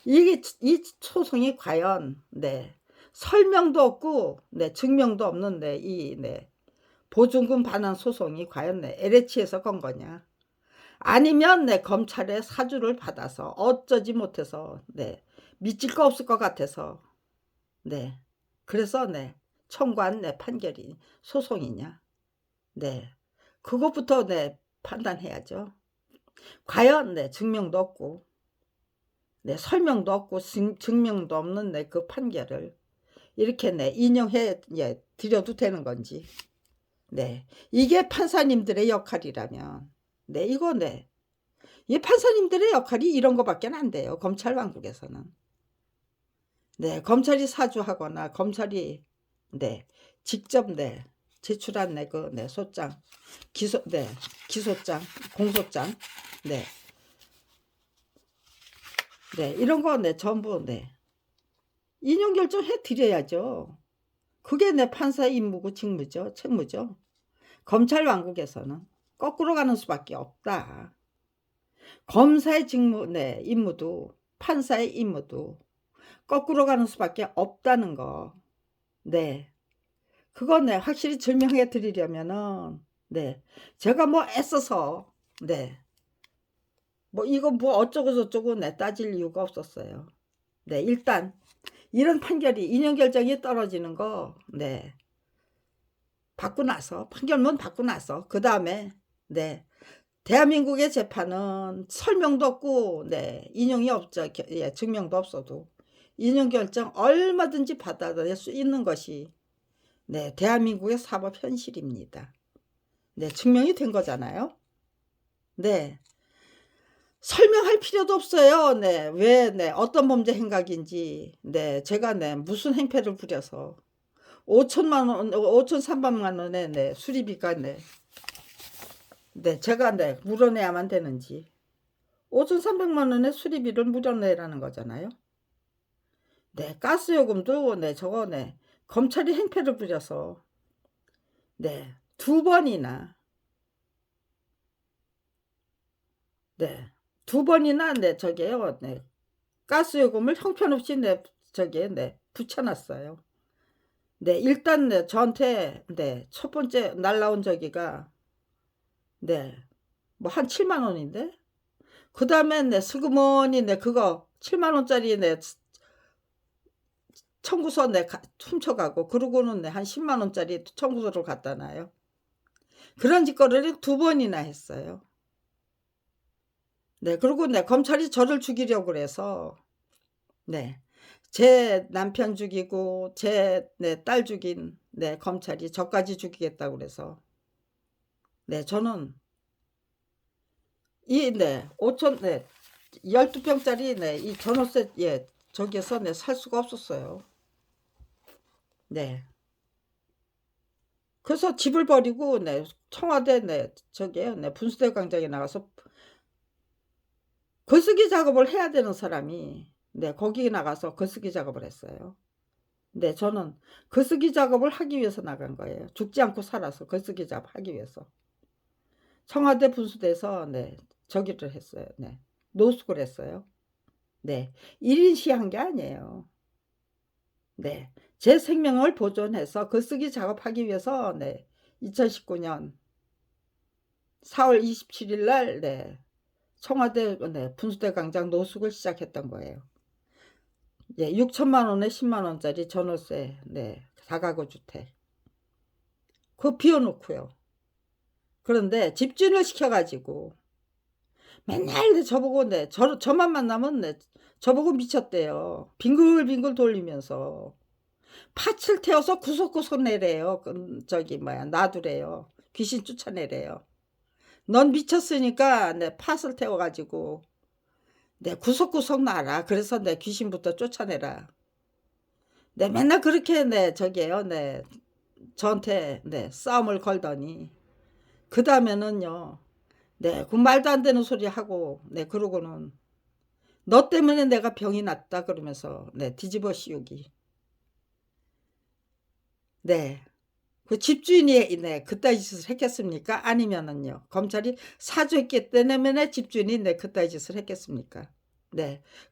이게 이 소송이 과연 네, 설명도 없고 네, 증명도 없는데 이 네, 보증금 반환 소송이 과연 네, LH에서 건 거냐? 아니면 네, 검찰의 사주를 받아서 어쩌지 못해서 네, 믿질 거 없을 것 같아서 네, 그래서 네, 청구한 네, 판결이 소송이냐? 네, 그것부터 네, 판단해야죠. 과연 네, 증명도 없고 네, 설명도 없고 증명도 없는 네, 그 판결을 이렇게 네, 인용해 예, 드려도 되는 건지 네, 이게 판사님들의 역할이라면 네, 이거 네, 이 판사님들의 역할이 이런 거밖에 안 돼요. 검찰 왕국에서는 네, 검찰이 사주하거나 검찰이 네, 직접 네, 제출한 네, 그 네, 소장 네, 기소장 공소장 네, 네, 이런 거 네, 전부 네, 인용 결정해 드려야죠. 그게 내 판사의 임무고 책무죠. 검찰 왕국에서는 거꾸로 가는 수밖에 없다. 검사의 직무, 네, 임무도 판사의 임무도 거꾸로 가는 수밖에 없다는 거. 네, 그건 네, 확실히 증명해 드리려면은 네, 제가 뭐 애써서 네, 뭐 이거 뭐 어쩌고 저쩌고 네, 따질 이유가 없었어요. 네, 일단 이런 판결이 인용 결정이 떨어지는 거 네, 받고 나서 판결문 받고 나서 그 다음에 네, 대한민국의 재판은 설명도 없고 네, 인용이 없죠. 예, 증명도 없어도 인용 결정 얼마든지 받아들일 수 있는 것이 네, 대한민국의 사법 현실입니다. 네, 증명이 된 거잖아요. 네, 설명할 필요도 없어요. 네, 왜 네, 어떤 범죄 행각인지 네, 제가 네, 무슨 행패를 부려서 5천만 원, 5,300만 원의 네, 수리비가 네, 네, 제가 네, 물어내야만 되는지 5,300만 원의 수리비를 물어내라는 거잖아요. 네, 가스요금도 네, 저거 네, 검찰이 행패를 부려서 네, 2번이나 네, 2번이나 네, 저게요. 네, 가스요금을 형편없이 네, 저기에 네, 붙여놨어요. 네, 일단 네, 저한테 네, 첫 번째 날라온 저기가 네, 뭐 한 7만 원인데 그 다음에 네, 슬그머니 네, 그거 7만 원짜리 네, 청구서 훔쳐가고 그러고는 한 10만 원짜리 청구서를 갖다 놔요. 그런 짓거리를 2번이나 했어요. 네, 그리고 검찰이 저를 죽이려고 그래서 제 남편 죽이고 제 딸 죽인 검찰이 저까지 죽이겠다고 그래서 저는 이 5천 12평짜리 이 전월세 저기에서 살 수가 없었어요. 그래서 집을 버리고 청와대 저기요 분수대 광장에 나가서 거쓰기 작업을 해야 되는 사람이 거기에 나가서 거쓰기 작업을 했어요. 저는 거쓰기 작업을 하기 위해서 나간 거예요. 죽지 않고 살아서 거쓰기 작업 하기 위해서. 청와대 분수대에서 저기를 했어요. 노숙을 했어요. 1인 시한 게 아니에요. 제 생명을 보존해서 거쓰기 작업하기 위해서 2019년 4월 27일 날 청와대 분수대 광장 노숙을 시작했던 거예요. 6천만 원에 10만 원짜리 전월세 다가구 주택 그거 비워놓고요. 그런데 집주인을 시켜가지고 맨날 저보고 저만 만나면 저보고 미쳤대요. 빙글빙글 돌리면서 팥을 태워서 구석구석 내래요. 저기 놔두래요. 귀신 쫓아내래요. 넌 미쳤으니까 팥을 태워가지고 구석구석 놔라. 그래서 귀신부터 쫓아내라. 맨날 그렇게 저기에요. 저한테 싸움을 걸더니 그 다음에는요. 그 말도 안 되는 소리 하고 그러고는 너 때문에 내가 병이 났다 그러면서 뒤집어 씌우기. 그 집주인이 그따위 짓을 했겠습니까? 아니면은요 검찰이 사주했기 때문에 집주인이 그따위 짓을 했겠습니까?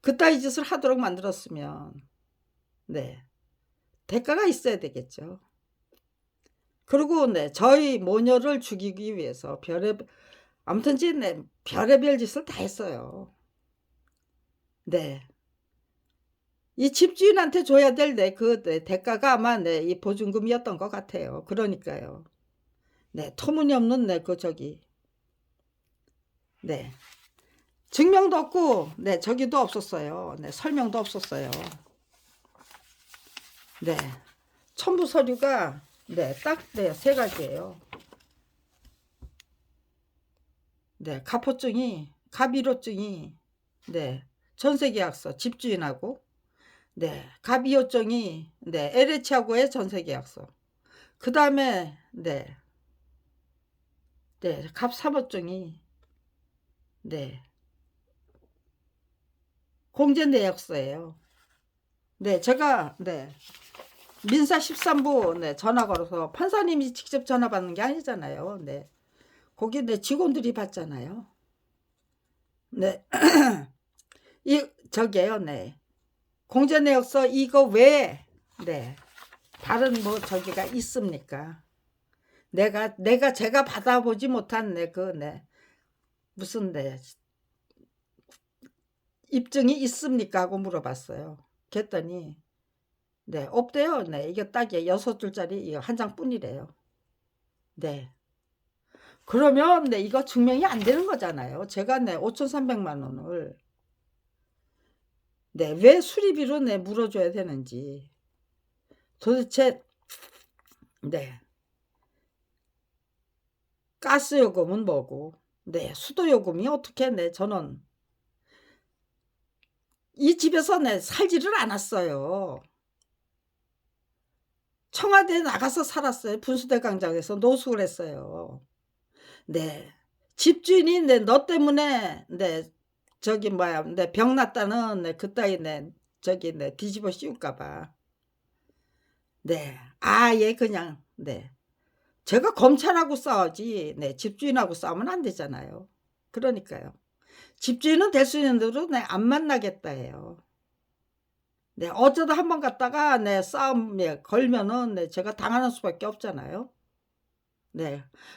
그따위 짓을 하도록 만들었으면 대가가 있어야 되겠죠. 그리고 저희 모녀를 죽이기 위해서 아무튼 별의별 짓을 다 했어요. 이 집주인한테 줘야 될 대가가 아마 이 보증금이었던 것 같아요. 그러니까요. 터무니없는 저기 증명도 없고 저기도 없었어요. 설명도 없었어요. 첨부 서류가 딱 3가지예요. 가포증이 갑1호증이 전세계약서 집주인하고 갑2호증이 LH하고의 전세계약서 그 다음에 갑3호증이 공제내역서예요. 제가 민사 13부 전화 걸어서 판사님이 직접 전화 받는 게 아니잖아요. 거기 직원들이 받잖아요. 이 저기에요. 공제내역서 이거 외에 다른 저기가 있습니까? 제가 받아보지 못한 무슨 입증이 있습니까? 하고 물어봤어요. 그랬더니 없대요. 이게 딱 6줄짜리 이거 한 장뿐이래요. 그러면 이거 증명이 안 되는 거잖아요. 제가 5,300만 원을 왜 수리비로 물어줘야 되는지 도대체 가스요금은 뭐고 수도요금이 어떻게 저는 이 집에서 살지를 않았어요. 청와대에 나가서 살았어요. 분수대 광장에서 노숙을 했어요. 집주인이 너 때문에 저기 병 났다는 그따위 저기 뒤집어 씌울까봐 아예 그냥 제가 검찰하고 싸우지 집주인하고 싸우면 안 되잖아요. 그러니까요. 집주인은 될 수 있는 대로 안 만나겠다 해요. 어쩌다 한번 갔다가 싸움에 걸면은 제가 당하는 수밖에 없잖아요.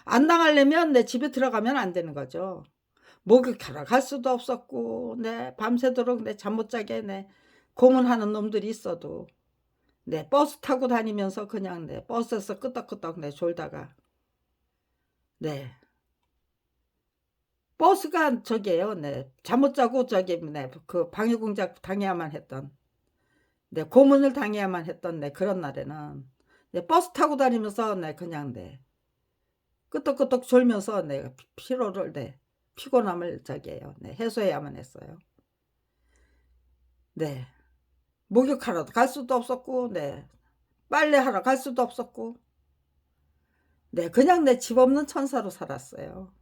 안 당하려면 집에 들어가면 안 되는 거죠. 목욕하러 갈 수도 없었고 밤새도록 잠 못 자게 고문하는 놈들이 있어도 네, 버스 타고 다니면서 그냥 네, 버스에서 끄덕끄덕 네, 졸다가 네, 버스가 저기예요. 네, 잠못 자고 저기 네, 그 방해공작 당해야만 했던 네, 고문을 당해야만 했던 네, 그런 날에는 네, 버스 타고 다니면서 네, 그냥 네, 끄덕끄덕 졸면서 네, 피로를 네, 피곤함을 저기예요. 네, 해소해야만 했어요. 네, 목욕하러도 갈 수도 없었고 네, 빨래하러 갈 수도 없었고 네, 그냥 내 집 없는 천사로 살았어요.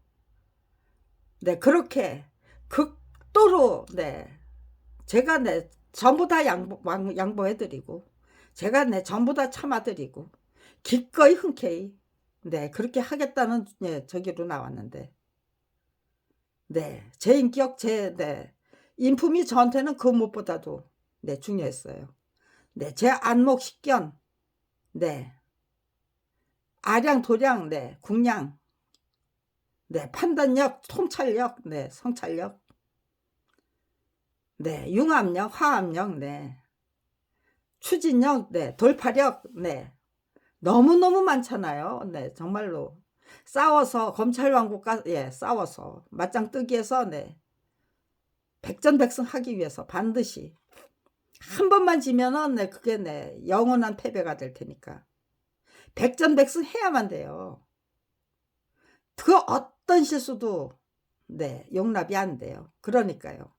네, 그렇게 극도로 네, 제가 네, 전부 다 양보해 드리고 제가 네, 전부 다 참아 드리고 기꺼이 흔쾌히 네, 그렇게 하겠다는 네, 저기로 나왔는데 네, 제 인격 네, 인품이 저한테는 그 무엇보다도 네, 중요했어요. 네, 제 안목 식견 네, 아량 도량 네, 국량 네, 판단력 통찰력 네, 성찰력 네, 융합력 화합력 네, 추진력 네, 돌파력 네, 너무너무 많잖아요. 네, 정말로 싸워서 검찰왕국과 예, 싸워서 맞짱 뜨기 위해서 네, 백전백승하기 위해서 반드시 한 번만 지면은 네, 그게 네, 영원한 패배가 될 테니까 백전백승 해야만 돼요. 그 어떤 실수도 네, 용납이 안 돼요. 그러니까요.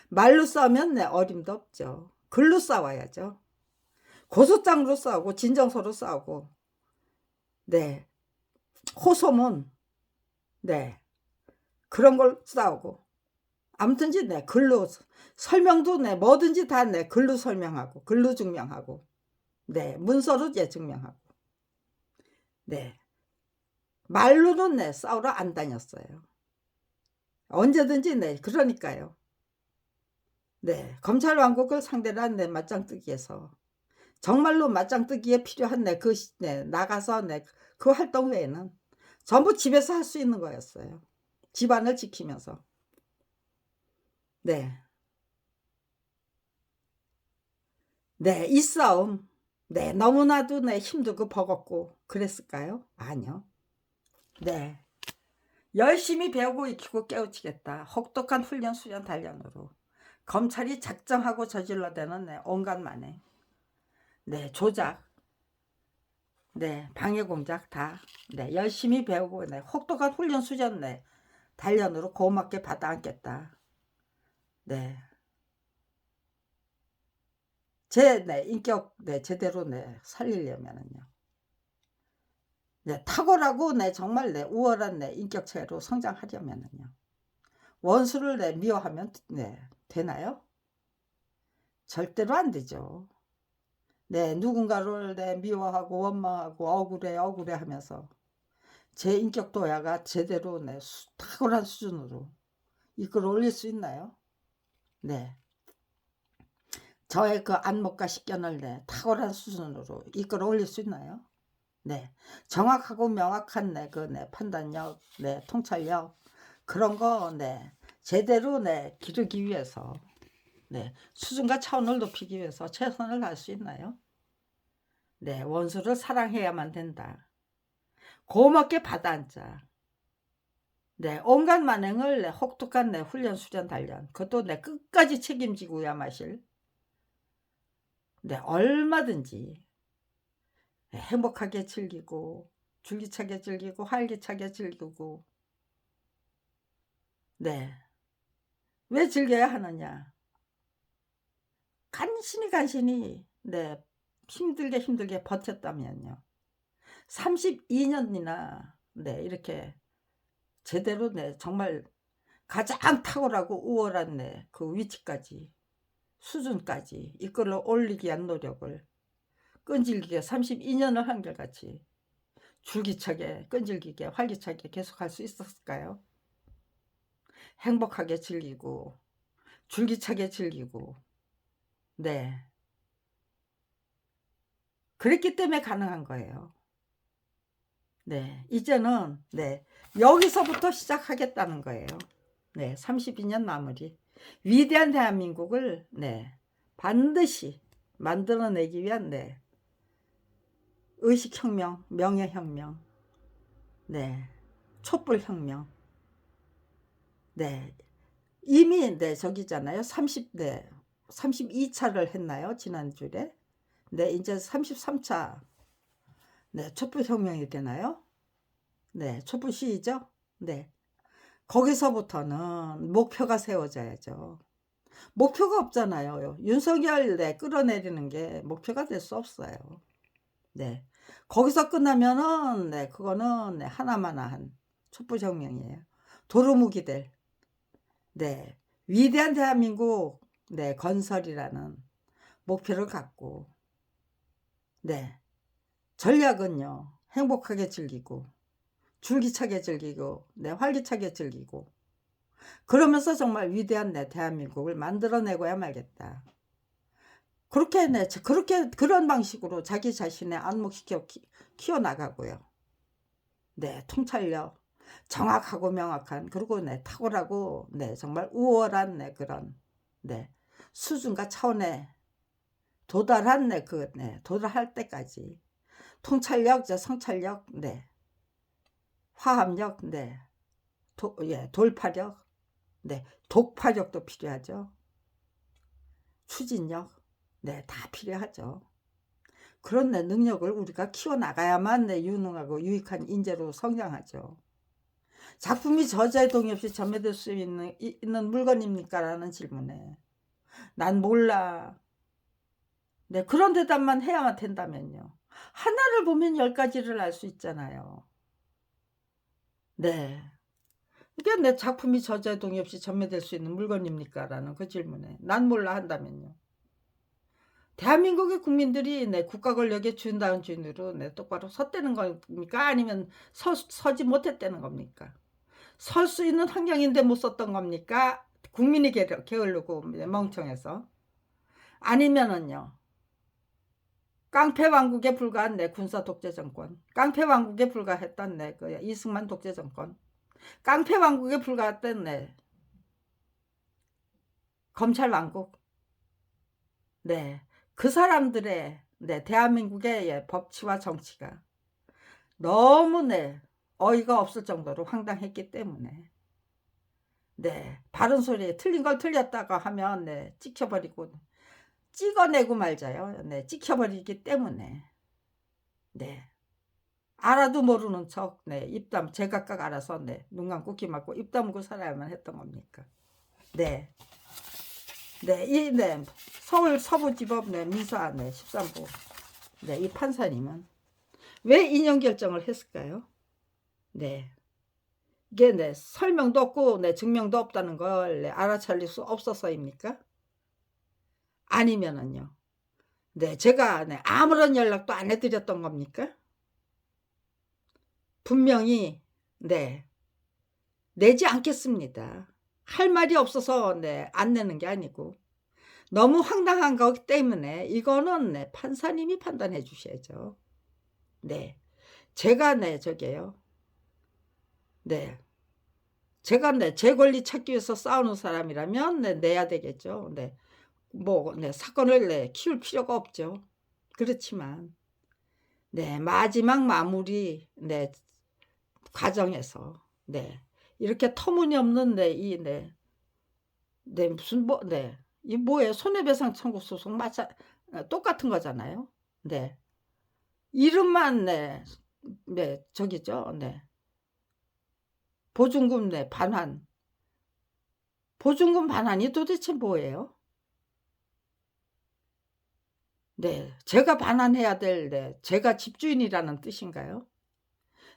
말로 싸우면 네, 어림도 없죠. 글로 싸워야죠. 고소장으로 싸우고 진정서로 싸우고 네, 호소문 네, 그런 걸 싸우고 아무튼지 네, 글로 설명도 네, 뭐든지 다 네, 글로 설명하고 글로 증명하고 네, 문서로 예, 증명하고 네, 말로는 네, 싸우러 안 다녔어요. 언제든지 네, 그러니까요. 네, 검찰 왕국을 상대로 한 네, 맞짱뜨기에서 정말로 맞짱뜨기에 필요한 네, 네, 나가서 네, 그 활동 외에는 전부 집에서 할 수 있는 거였어요. 집안을 지키면서 네, 네, 이 싸움 네, 너무나도 네, 힘들고 버겁고 그랬을까요? 아니요. 네, 열심히 배우고 익히고 깨우치겠다. 혹독한 훈련 수련 단련으로 검찰이 작정하고 저질러대는 네, 온갖 만행 네, 조작 네, 방해 공작 다 네, 열심히 배우고 네, 혹독한 훈련 수련 네, 단련으로 고맙게 받아 안겠다. 네, 제 네, 인격 네, 제대로 네, 살리려면은요. 네, 탁월하고 네, 정말 네, 우월한 네, 인격체로 성장하려면은요. 원수를 네, 미워하면 네, 되나요? 절대로 안 되죠. 네, 누군가를 네, 미워하고 원망하고 억울해 하면서 제 인격 도야가 제대로 네, 탁월한 수준으로 이끌어 올릴 수 있나요? 네. 저의 그 안목과 식견을 네, 탁월한 수준으로 이끌어 올릴 수 있나요? 네. 정확하고 명확한 네, 그 네, 판단력, 네, 통찰력 그런 거 네, 제대로 네, 기르기 위해서 네, 수준과 차원을 높이기 위해서 최선을 다할 수 있나요? 네, 원수를 사랑해야만 된다. 고맙게 받아앉자. 네, 온갖 만행을 네, 혹독한 네, 훈련, 수련, 단련 그것도 네, 끝까지 책임지고야 마실 네, 얼마든지 네, 행복하게 즐기고 줄기차게 즐기고 활기차게 즐기고 네, 왜 즐겨야 하느냐 간신히 네, 힘들게 버텼다면요 32년이나 네, 이렇게 제대로 네, 정말 가장 탁월하고 우월한 네, 그 위치까지 수준까지 이끌어 올리기 위한 노력을 끈질기게 32년을 한결같이 줄기차게 끈질기게 활기차게 계속할 수 있었을까요? 행복하게 즐기고 줄기차게 즐기고 네, 그랬기 때문에 가능한 거예요. 네, 이제는 네, 여기서부터 시작하겠다는 거예요. 네, 32년 마무리 위대한 대한민국을 네, 반드시 만들어내기 위한 네, 의식혁명, 명예혁명, 네, 촛불혁명, 네, 이미 네 저기잖아요. 32차를 했나요? 지난주에. 네, 이제 33차. 네, 촛불혁명이 되나요? 네, 촛불 시위죠? 네. 거기서부터는 목표가 세워져야죠. 목표가 없잖아요. 윤석열 네, 끌어내리는 게 목표가 될 수 없어요. 네. 거기서 끝나면은 네, 그거는 네, 하나마나한 촛불혁명이에요. 도루묵이들. 네. 위대한 대한민국 네, 건설이라는 목표를 갖고 네. 전략은요. 행복하게 즐기고 줄기차게 즐기고 네, 활기차게 즐기고 그러면서 정말 위대한 내 대한민국을 만들어내고야 말겠다. 그렇게 그렇게 그런 방식으로 자기 자신의 안목시켜 키워나가고요. 네, 통찰력, 정확하고 명확한 그리고 네, 탁월하고 네, 정말 우월한 네, 그런 네, 수준과 차원에 도달한 도달할 때까지 통찰력, 성찰력, 네, 화합력, 네, 돌파력, 네, 독파력도 필요하죠. 추진력, 네, 다 필요하죠. 그런 내 능력을 우리가 키워나가야만 내 유능하고 유익한 인재로 성장하죠. 작품이 저자의 동의 없이 전매될 수 있는 물건입니까? 라는 질문에 난 몰라. 네, 그런 대답만 해야만 된다면요. 하나를 보면 10가지를 알 수 있잖아요. 네. 이게 내 작품이 저자의 동의 없이 전매될 수 있는 물건입니까? 라는 그 질문에 난 몰라 한다면요. 대한민국의 국민들이 내 국가 권력의 주인다운 주인으로 내 똑바로 섰다는 겁니까? 아니면 서지 못했다는 겁니까? 설 수 있는 환경인데 못 섰던 겁니까? 국민이 게으르고 멍청해서. 아니면은요. 깡패왕국에 불과한 내 군사 독재 정권, 깡패왕국에 불과했던 내 그 이승만 독재 정권, 깡패왕국에 불과했던 내 검찰왕국, 네, 그 사람들의 네, 대한민국의 법치와 정치가 너무 네, 어이가 없을 정도로 황당했기 때문에 네, 바른 소리에 틀린 걸 틀렸다가 하면 네, 찍혀버리고 찍어내고 말자요. 네, 찍혀버리기 때문에 네, 알아도 모르는 척, 네, 입담 제각각 알아서 네, 눈 감고 귀 막고 입 다물고 살아야만 했던 겁니까? 네, 네, 네, 서울 서부지법 네, 민사 네, 13부 네, 이 판사님은 왜 인용 결정을 했을까요? 네, 이게 네, 설명도 없고 네, 증명도 없다는 걸 네, 알아차릴 수 없어서입니까? 아니면은요, 네, 제가 네, 아무런 연락도 안 해드렸던 겁니까? 분명히 네, 내지 않겠습니다. 할 말이 없어서 네, 안 내는 게 아니고 너무 황당한 거기 때문에 이거는 네, 판사님이 판단해 주셔야죠. 네, 제가 네, 저게요. 네, 제가 네, 제 권리 찾기 위해서 싸우는 사람이라면 네, 내야 되겠죠. 네, 뭐 네, 사건을 네, 키울 필요가 없죠. 그렇지만 네, 마지막 마무리 네, 과정에서 네, 이렇게 터무니없는 네, 네, 무슨 뭐 네, 이 뭐예요? 손해배상 청구 소송 똑같은 거잖아요. 네, 이름만 네, 네, 저기죠. 네, 보증금 네, 반환. 보증금 반환이 도대체 뭐예요? 네, 제가 반환해야 될 네, 제가 집주인이라는 뜻인가요?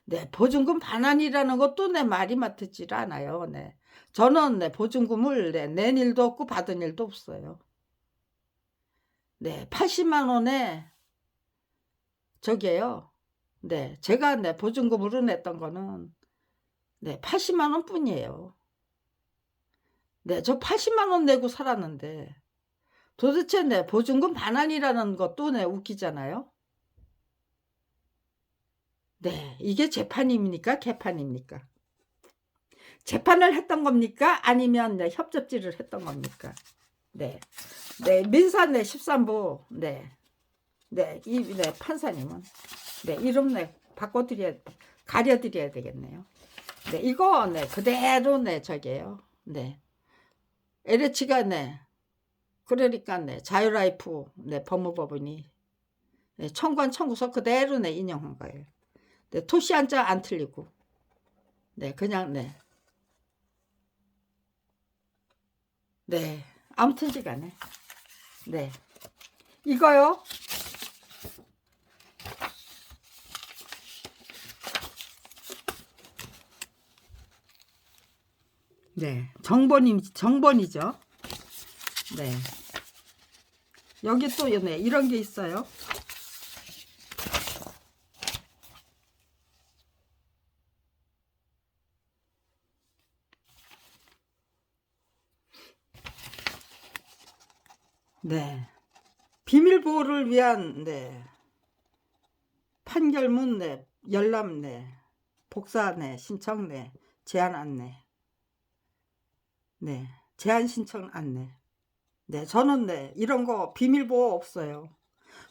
네, 보증금 반환이라는 것도 내 말이 맞지를 않아요. 네, 저는 네, 보증금을 네, 낸 일도 없고 받은 일도 없어요. 네, 80만 원에 저기에요. 네, 제가 네, 보증금으로 냈던 거는 네, 80만 원 뿐이에요. 네, 저 80만 원 내고 살았는데 도대체 네, 보증금 반환이라는 것도 네, 웃기잖아요. 네, 이게 재판입니까? 개판입니까? 재판을 했던 겁니까? 아니면 네, 협접질을 했던 겁니까? 네, 네, 민사 네, 13부 네, 네, 네, 판사님은 네, 이름 네, 가려드려야 되겠네요. 네, 이거 네, 그대로 네, 저게요. 네. LH가 네. 그러니까 네, 자유라이프 네, 법무법원이 네, 청구한 청구서 그대로 네, 인용한 거예요. 네, 토시 한자 안 틀리고. 네, 그냥 네. 네. 아무튼 시간에. 네. 이거요. 네. 정본이죠. 네. 여기 또 네, 이런 게 있어요. 네. 비밀보호를 위한 네. 판결문 네. 열람 네. 복사 네. 신청 네. 제한 안내. 네. 제한 신청 안내. 네. 저는 네. 이런 거 비밀보호 없어요.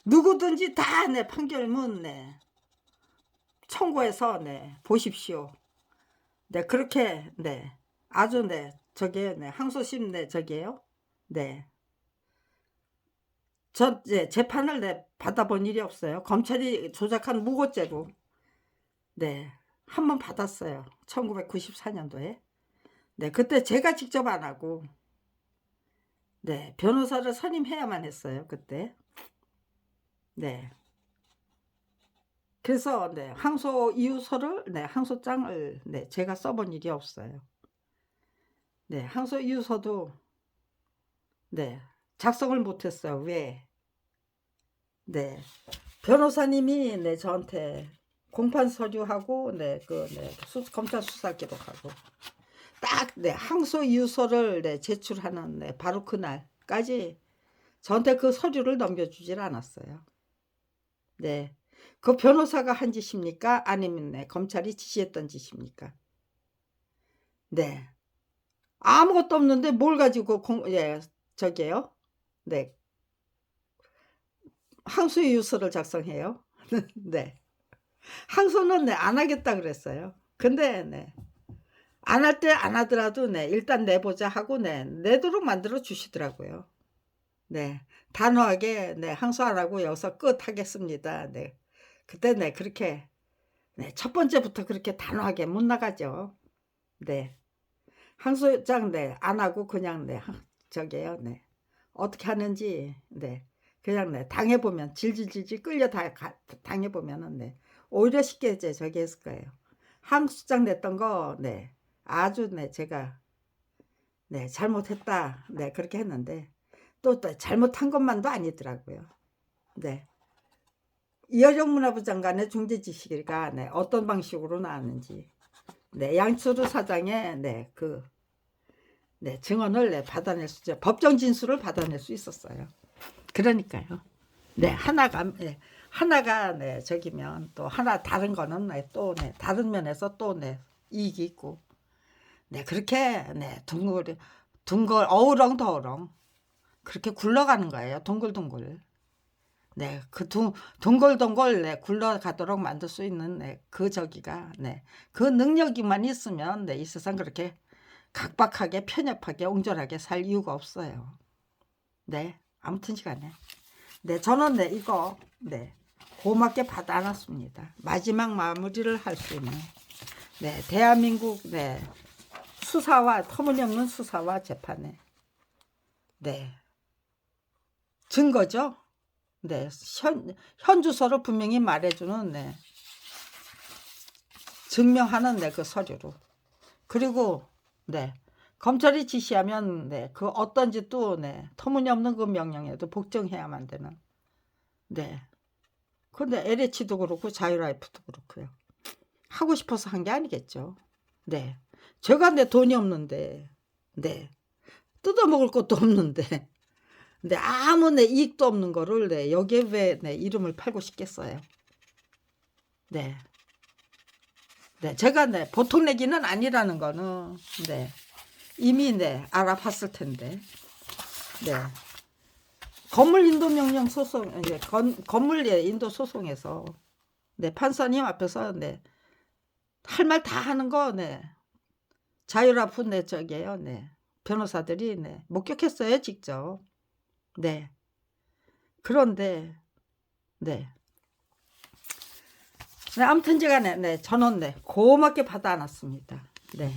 누구든지 다 네. 판결문 네. 청구해서 네. 보십시오. 네. 그렇게 네. 아주 네. 저게 네. 항소심 네. 저게요. 네. 전 이제 재판을 네, 받아본 일이 없어요. 검찰이 조작한 무고죄로 네, 한 번 받았어요. 1994년도에. 네, 그때 제가 직접 안 하고 네, 변호사를 선임해야만 했어요. 그때. 네. 그래서 네, 항소 이유서를 네, 항소장을 네, 제가 써본 일이 없어요. 네, 항소 이유서도 네, 작성을 못했어요. 왜? 네, 변호사님이 네, 저한테 공판 서류하고 네, 네, 검찰 수사 기록하고 딱 네, 항소 이유서를 네, 제출하는 네, 바로 그날까지 저한테 그 서류를 넘겨주질 않았어요. 네, 그 변호사가 한 짓입니까? 아니면 네, 검찰이 지시했던 짓입니까? 네, 아무것도 없는데 뭘 가지고 예, 저게요? 네, 항소 이유서를 작성해요. 네, 항소는 네, 안 하겠다 그랬어요. 근데 네. 안 할 때 안 하더라도 네, 일단 내보자 하고 네, 내도록 만들어 주시더라고요. 네, 단호하게 네, 항소 안 하고 여기서 끝 하겠습니다. 네, 그때 네, 그렇게 네, 첫 번째부터 그렇게 단호하게 못 나가죠. 네, 항소장 네, 안 하고 그냥 네, 저게요. 네, 어떻게 하는지 네, 그냥 네, 당해보면 질질질질 끌려 당해보면은 네, 오히려 쉽게 이제 저기 했을 거예요. 항소장 냈던 거 네, 아주 네, 제가 네, 잘못했다. 네, 그렇게 했는데 또 잘못한 것만도 아니더라고요. 네. 이여정 문화부 장관의 중재지시가 네, 어떤 방식으로 나왔는지 네, 양철우 사장의 네, 네, 증언을 네, 받아낼 수 있죠. 법정 진술을 받아낼 수 있었어요. 그러니까요. 네, 하나가 네, 저기면 또 하나 다른 거는 네, 또 네, 다른 면에서 또 네, 이익이 있고 네, 그렇게 네, 둥글 어우렁더우렁 그렇게 굴러가는 거예요. 동글동글. 네, 그 동글동글 네, 굴러가도록 만들 수 있는 네, 그 저기가 네, 그 능력이만 있으면 네, 이 세상 그렇게 각박하게 편협하게 옹졸하게 살 이유가 없어요. 네, 아무튼 시간에 네, 저는 네, 이거 네, 고맙게 받아놨습니다. 마지막 마무리를 할 수 있는 네, 대한민국 네, 수사와 터무니없는 수사와 재판에 네, 증거죠. 네, 현 주소를 분명히 말해주는 네, 증명하는 네, 그 서류로. 그리고 네, 검찰이 지시하면 네, 그 어떤 짓도 네, 터무니없는 그 명령에도 복종해야만 되는. 네. 근데 LH도 그렇고 자유라이프도 그렇고요. 하고 싶어서 한 게 아니겠죠. 네. 제가 내 돈이 없는데, 네. 뜯어먹을 것도 없는데, 네. 아무 내 이익도 없는 거를 네. 여기에 왜 네. 이름을 팔고 싶겠어요. 네. 네. 제가 네. 보통 내기는 아니라는 거는, 네. 이미 네. 알아봤을 텐데, 네. 건물 인도 명령 소송, 이제 건물 인도 소송에서 네, 판사님 앞에서 네, 할 말 다 하는 거 네, 자유라프 네, 저기에요. 네. 변호사들이 네, 목격했어요, 직접. 네. 그런데 네. 네, 아무튼 제가 네, 네, 저는 네, 고맙게 받아놨습니다. 네.